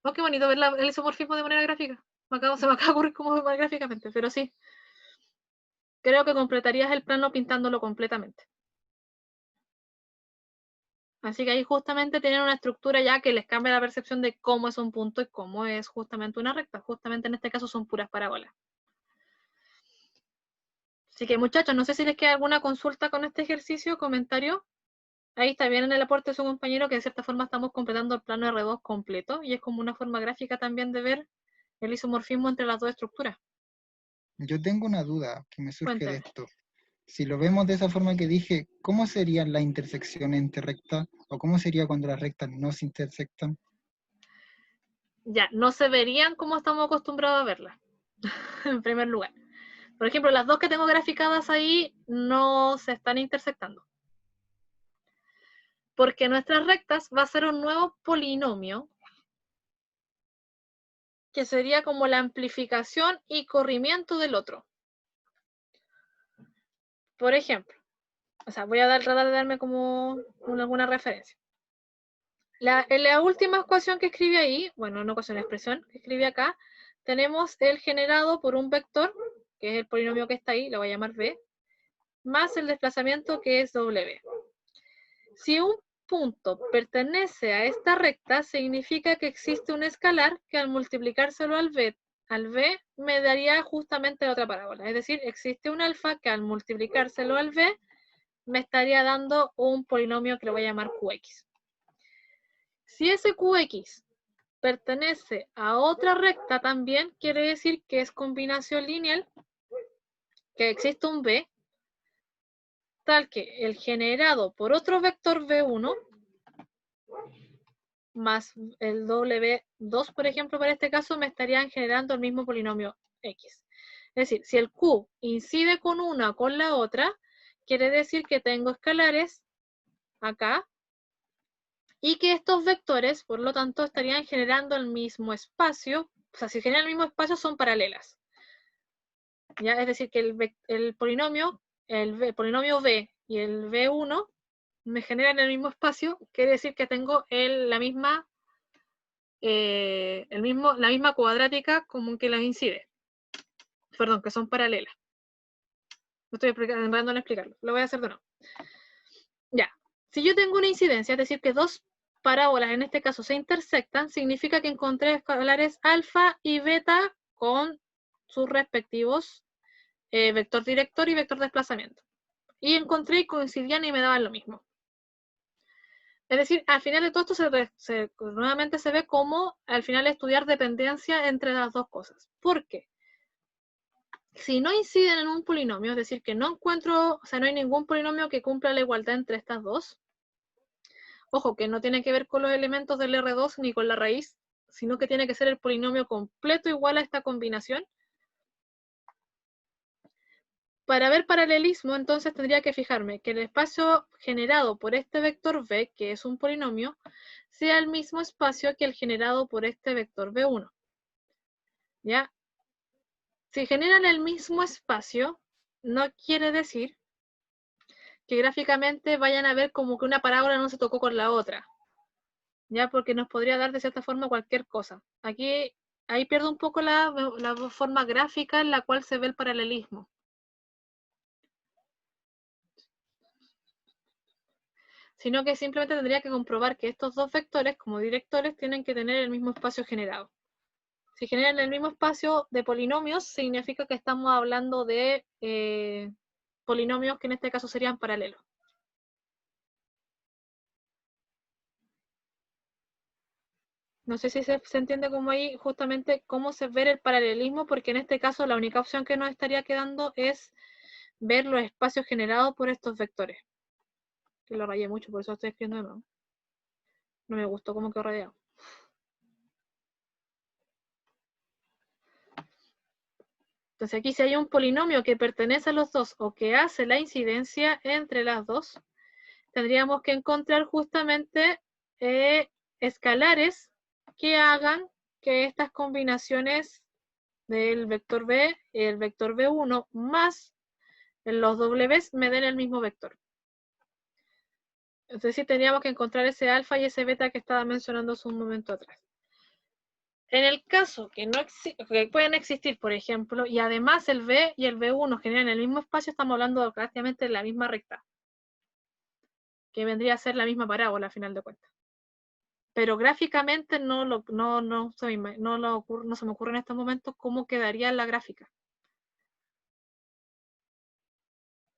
Oh, qué bonito ver el isomorfismo de manera gráfica. Se me acaba de ocurrir cómo gráficamente, pero sí. Creo que completarías el plano pintándolo completamente. Así que ahí justamente tienen una estructura ya que les cambia la percepción de cómo es un punto y cómo es justamente una recta. Justamente en este caso son puras parábolas. Así que muchachos, no sé si les queda alguna consulta con este ejercicio, comentario. Ahí está bien en el aporte de su compañero que de cierta forma estamos completando el plano R2 completo y es como una forma gráfica también de ver el isomorfismo entre las dos estructuras. Yo tengo una duda que me surge de Cuéntame. esto. Si lo vemos de esa forma que dije, ¿cómo sería la intersección entre rectas? ¿O cómo sería cuando las rectas no se intersectan? Ya, no se verían como estamos acostumbrados a verlas, en primer lugar. Por ejemplo, las dos que tengo graficadas ahí no se están intersectando. Porque nuestras rectas va a ser un nuevo polinomio que sería como la amplificación y corrimiento del otro. Por ejemplo, o sea, voy a tratar de darme como alguna referencia. En la última ecuación que escribí ahí, bueno, no ecuación, expresión que escribí acá, tenemos el generado por un vector, que es el polinomio que está ahí, lo voy a llamar b, más el desplazamiento que es w. Si un punto pertenece a esta recta, significa que existe un escalar que al multiplicárselo al b me daría justamente la otra parábola. Es decir, existe un alfa que al multiplicárselo al b me estaría dando un polinomio que lo voy a llamar qx. Si ese qx pertenece a otra recta también, quiere decir que es combinación lineal, que existe un b, tal que el generado por otro vector v1 más el w2, por ejemplo, para este caso, me estarían generando el mismo polinomio x. Es decir, si el q incide con una o con la otra, quiere decir que tengo escalares acá, y que estos vectores, por lo tanto, estarían generando el mismo espacio. O sea, si generan el mismo espacio, son paralelas. ¿Ya? Es decir, que el polinomio v y el v1 me generan el mismo espacio, quiere decir que tengo la misma cuadrática como que las incide. Perdón, que son paralelas. No estoy tratando de explicarlo. Lo voy a hacer de nuevo. Ya. Si yo tengo una incidencia, es decir, que dos parábolas en este caso se intersectan, significa que encontré escalares alfa y beta con sus respectivos vector director y vector desplazamiento. Y encontré y coincidían y me daban lo mismo. Es decir, al final de todo esto nuevamente se ve como al final estudiar dependencia entre las dos cosas. ¿Por qué? Si no inciden en un polinomio, es decir, que no encuentro, o sea, no hay ningún polinomio que cumpla la igualdad entre estas dos. Ojo, que no tiene que ver con los elementos del R2 ni con la raíz, sino que tiene que ser el polinomio completo igual a esta combinación. Para ver paralelismo, entonces tendría que fijarme que el espacio generado por este vector v, que es un polinomio, sea el mismo espacio que el generado por este vector v1. ¿Ya? Si generan el mismo espacio, no quiere decir que gráficamente vayan a ver como que una parábola no se tocó con la otra. ¿Ya? Porque nos podría dar de cierta forma cualquier cosa. Ahí pierdo un poco la forma gráfica en la cual se ve el paralelismo. Sino que simplemente tendría que comprobar que estos dos vectores, como directores, tienen que tener el mismo espacio generado. Si generan el mismo espacio de polinomios, significa que estamos hablando de polinomios que en este caso serían paralelos. No sé si se entiende como ahí justamente cómo se ve el paralelismo, porque en este caso la única opción que nos estaría quedando es ver los espacios generados por estos vectores. Que lo rayé mucho, por eso estoy escribiendo de nuevo. No me gustó cómo quedó rayado. Entonces aquí si hay un polinomio que pertenece a los dos o que hace la incidencia entre las dos, tendríamos que encontrar justamente escalares que hagan que estas combinaciones del vector b y el vector v1 más los w's me den el mismo vector. Entonces sí tendríamos que encontrar ese alfa y ese beta que estaba mencionando hace un momento atrás. En el caso que pueden existir, por ejemplo, y además el v y el v1 generan el mismo espacio, estamos hablando prácticamente de la misma recta, que vendría a ser la misma parábola a final de cuentas. Pero gráficamente no se me ocurre en estos momentos cómo quedaría la gráfica.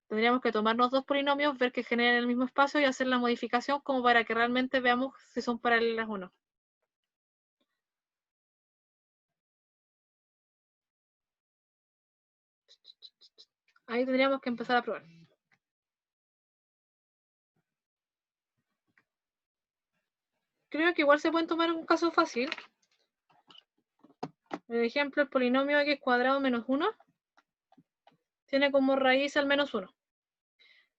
Tendríamos que tomarnos dos polinomios, ver que generan el mismo espacio y hacer la modificación como para que realmente veamos si son paralelas o no. Ahí tendríamos que empezar a probar. Creo que igual se pueden tomar un caso fácil. Por ejemplo, el polinomio x cuadrado menos 1 tiene como raíz al menos 1.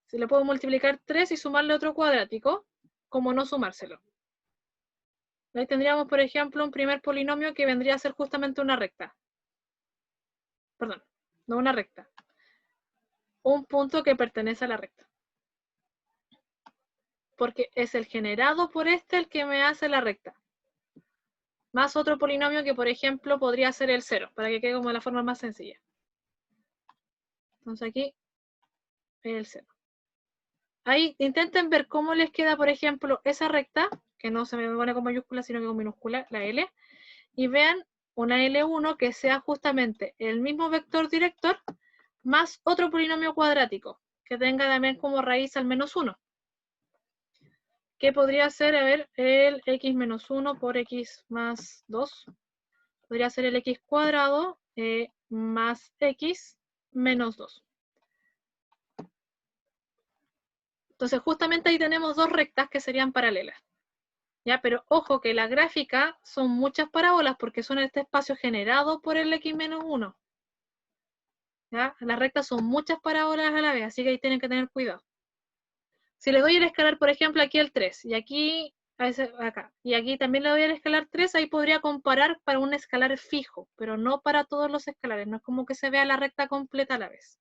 Si le puedo multiplicar 3 y sumarle otro cuadrático, como no sumárselo. Ahí tendríamos, por ejemplo, un primer polinomio que vendría a ser justamente una recta. Perdón, no una recta. Un punto que pertenece a la recta. Porque es el generado por este el que me hace la recta. Más otro polinomio que, por ejemplo, podría ser el 0, para que quede como de la forma más sencilla. Entonces aquí, el 0. ahí intenten ver cómo les queda, por ejemplo, esa recta, que no se me pone con mayúscula, sino que con minúscula, la L, y vean una L1 que sea justamente el mismo vector director más otro polinomio cuadrático, que tenga también como raíz al menos 1. ¿Qué podría ser? A ver, el x menos 1 por x más 2. Podría ser el x cuadrado más x menos 2. Entonces, justamente ahí tenemos dos rectas que serían paralelas. ¿Ya? Pero ojo que la gráfica son muchas parábolas porque son este espacio generado por el x menos 1. ¿Ya? Las rectas son muchas parábolas a la vez, así que ahí tienen que tener cuidado. Si le doy el escalar, por ejemplo, aquí el 3, y aquí, acá, y aquí también le doy el escalar 3, ahí podría comparar para un escalar fijo, pero no para todos los escalares, no es como que se vea la recta completa a la vez.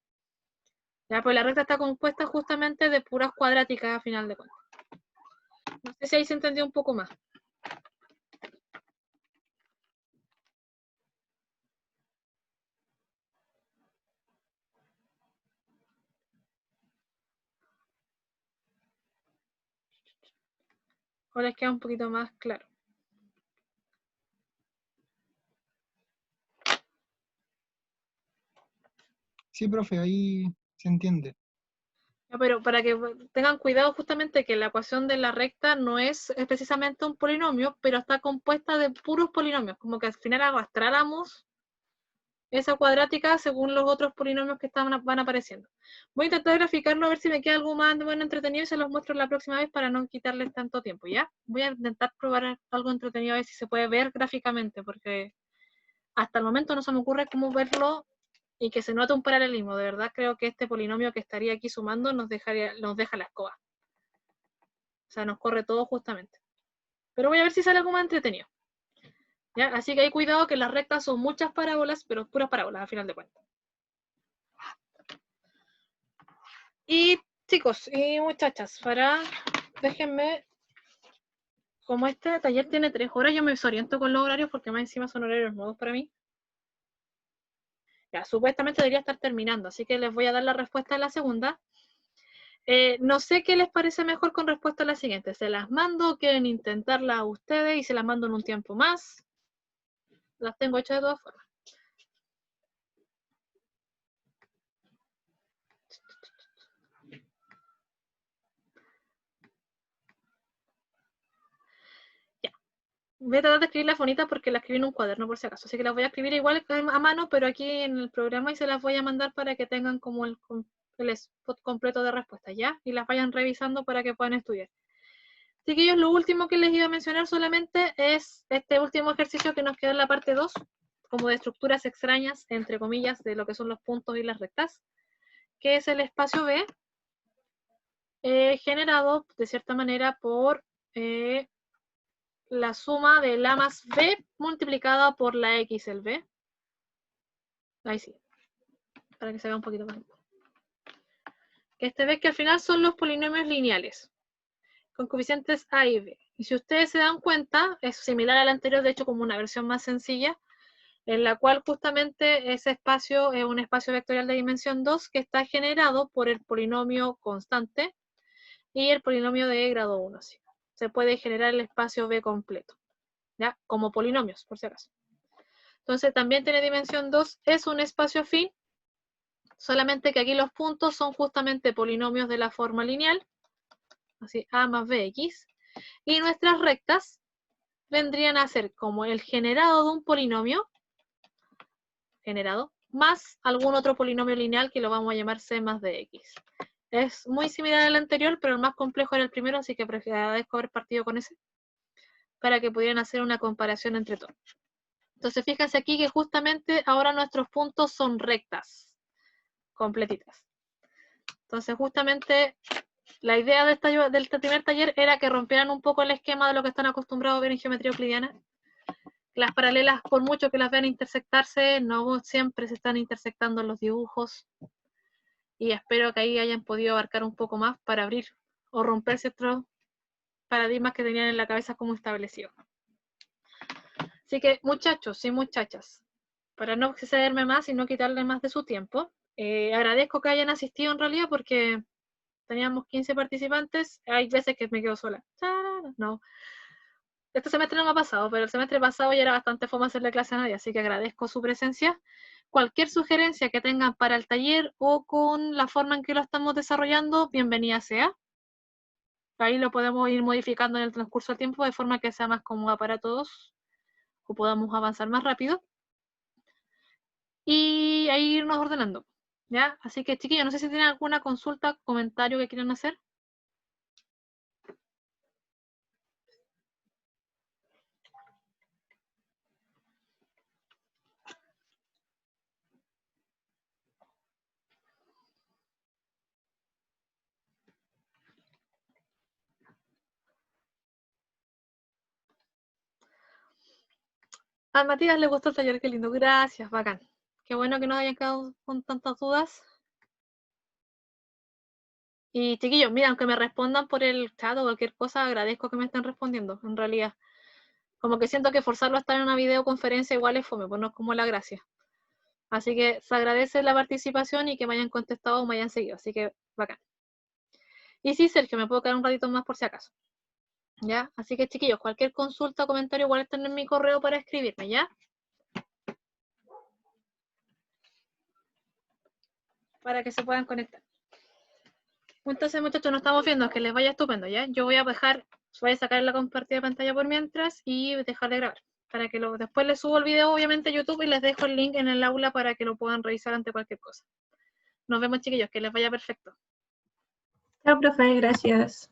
Ya, pues la recta está compuesta justamente de puras cuadráticas a final de cuentas. No sé si ahí se entendió un poco más. O les queda un poquito más claro. Sí, profe, ahí se entiende. Pero para que tengan cuidado justamente que la ecuación de la recta no es precisamente un polinomio, pero está compuesta de puros polinomios, como que al final arrastráramos esa cuadrática según los otros polinomios que van apareciendo. Voy a intentar graficarlo a ver si me queda algo más bueno entretenido y se los muestro la próxima vez para no quitarles tanto tiempo, ¿ya? Voy a intentar probar algo entretenido a ver si se puede ver gráficamente, porque hasta el momento no se me ocurre cómo verlo y que se note un paralelismo. De verdad creo que este polinomio que estaría aquí sumando nos deja la escoba. O sea, nos corre todo justamente. Pero voy a ver si sale algo más entretenido. ¿Ya? Así que hay cuidado que las rectas son muchas parábolas, pero puras parábolas a final de cuentas. Y chicos y muchachas, déjenme, como este taller tiene 3 horas, yo me desoriento con los horarios porque más encima son horarios nuevos para mí. Ya, supuestamente debería estar terminando, así que les voy a dar la respuesta a la segunda. No sé qué les parece mejor con respuesta a la siguiente. ¿Se las mando? ¿Quieren intentarlas a ustedes y se las mando en un tiempo más? Las tengo hechas de todas formas. Ya. Voy a tratar de escribir las bonitas porque las escribí en un cuaderno por si acaso. Así que las voy a escribir igual a mano, pero aquí en el programa y se las voy a mandar para que tengan como el spot completo de respuestas, ¿ya? Y las vayan revisando para que puedan estudiar. Así que lo último que les iba a mencionar solamente es este último ejercicio que nos queda en la parte 2, como de estructuras extrañas, entre comillas, de lo que son los puntos y las rectas, que es el espacio B, generado de cierta manera por la suma de la más B multiplicada por la X, el B. Ahí sí, para que se vea un poquito más. Este B que al final son los polinomios lineales, con coeficientes A y B. Y si ustedes se dan cuenta, es similar al anterior, de hecho como una versión más sencilla, en la cual justamente ese espacio es un espacio vectorial de dimensión 2 que está generado por el polinomio constante y el polinomio de grado 1. ¿Sí? Se puede generar el espacio B completo, ¿ya? Como polinomios, por si acaso. Entonces también tiene dimensión 2, es un espacio afín, solamente que aquí los puntos son justamente polinomios de la forma lineal, así A más BX, y nuestras rectas vendrían a ser como el generado de un polinomio, generado, más algún otro polinomio lineal que lo vamos a llamar C más DX. Es muy similar al anterior, pero el más complejo era el primero, así que agradezco haber partido con ese, para que pudieran hacer una comparación entre todos. Entonces fíjense aquí que justamente ahora nuestros puntos son rectas, completitas. Entonces justamente la idea de del primer taller era que rompieran un poco el esquema de lo que están acostumbrados a ver en geometría euclidiana. Las paralelas, por mucho que las vean intersectarse, no siempre se están intersectando en los dibujos. Y espero que ahí hayan podido abarcar un poco más para abrir o romper ciertos paradigmas que tenían en la cabeza como establecidos. Así que, muchachos y muchachas, para no excederme más y no quitarle más de su tiempo, agradezco que hayan asistido en realidad porque Teníamos 15 participantes, hay veces que me quedo sola. No. Este semestre no me ha pasado, pero el semestre pasado ya era bastante fome hacerle clase a nadie, así que agradezco su presencia. Cualquier sugerencia que tengan para el taller o con la forma en que lo estamos desarrollando, bienvenida sea. Ahí lo podemos ir modificando en el transcurso del tiempo de forma que sea más cómoda para todos o podamos avanzar más rápido. Y ahí irnos ordenando, ¿ya? Así que, chiquillos, no sé si tienen alguna consulta, comentario que quieran hacer. A Matías le gustó el taller, qué lindo. Gracias, bacán. Qué bueno que no hayan quedado con tantas dudas. Y chiquillos, mira, aunque me respondan por el chat o cualquier cosa, agradezco que me estén respondiendo, en realidad. Como que siento que forzarlo a estar en una videoconferencia igual es fome, pues no es como la gracia. Así que se agradece la participación y que me hayan contestado o me hayan seguido, así que bacán. Y sí, Sergio, me puedo quedar un ratito más por si acaso. ¿Ya? Así que chiquillos, cualquier consulta o comentario igual están en mi correo para escribirme, ¿ya? Para que se puedan conectar. Entonces, muchachos, nos estamos viendo, que les vaya estupendo, ¿ya? Yo voy a sacar la compartida de pantalla por mientras y dejar de grabar. Para que después les subo el video, obviamente, a YouTube y les dejo el link en el aula para que lo puedan revisar ante cualquier cosa. Nos vemos, chiquillos, que les vaya perfecto. Chao, profe, gracias.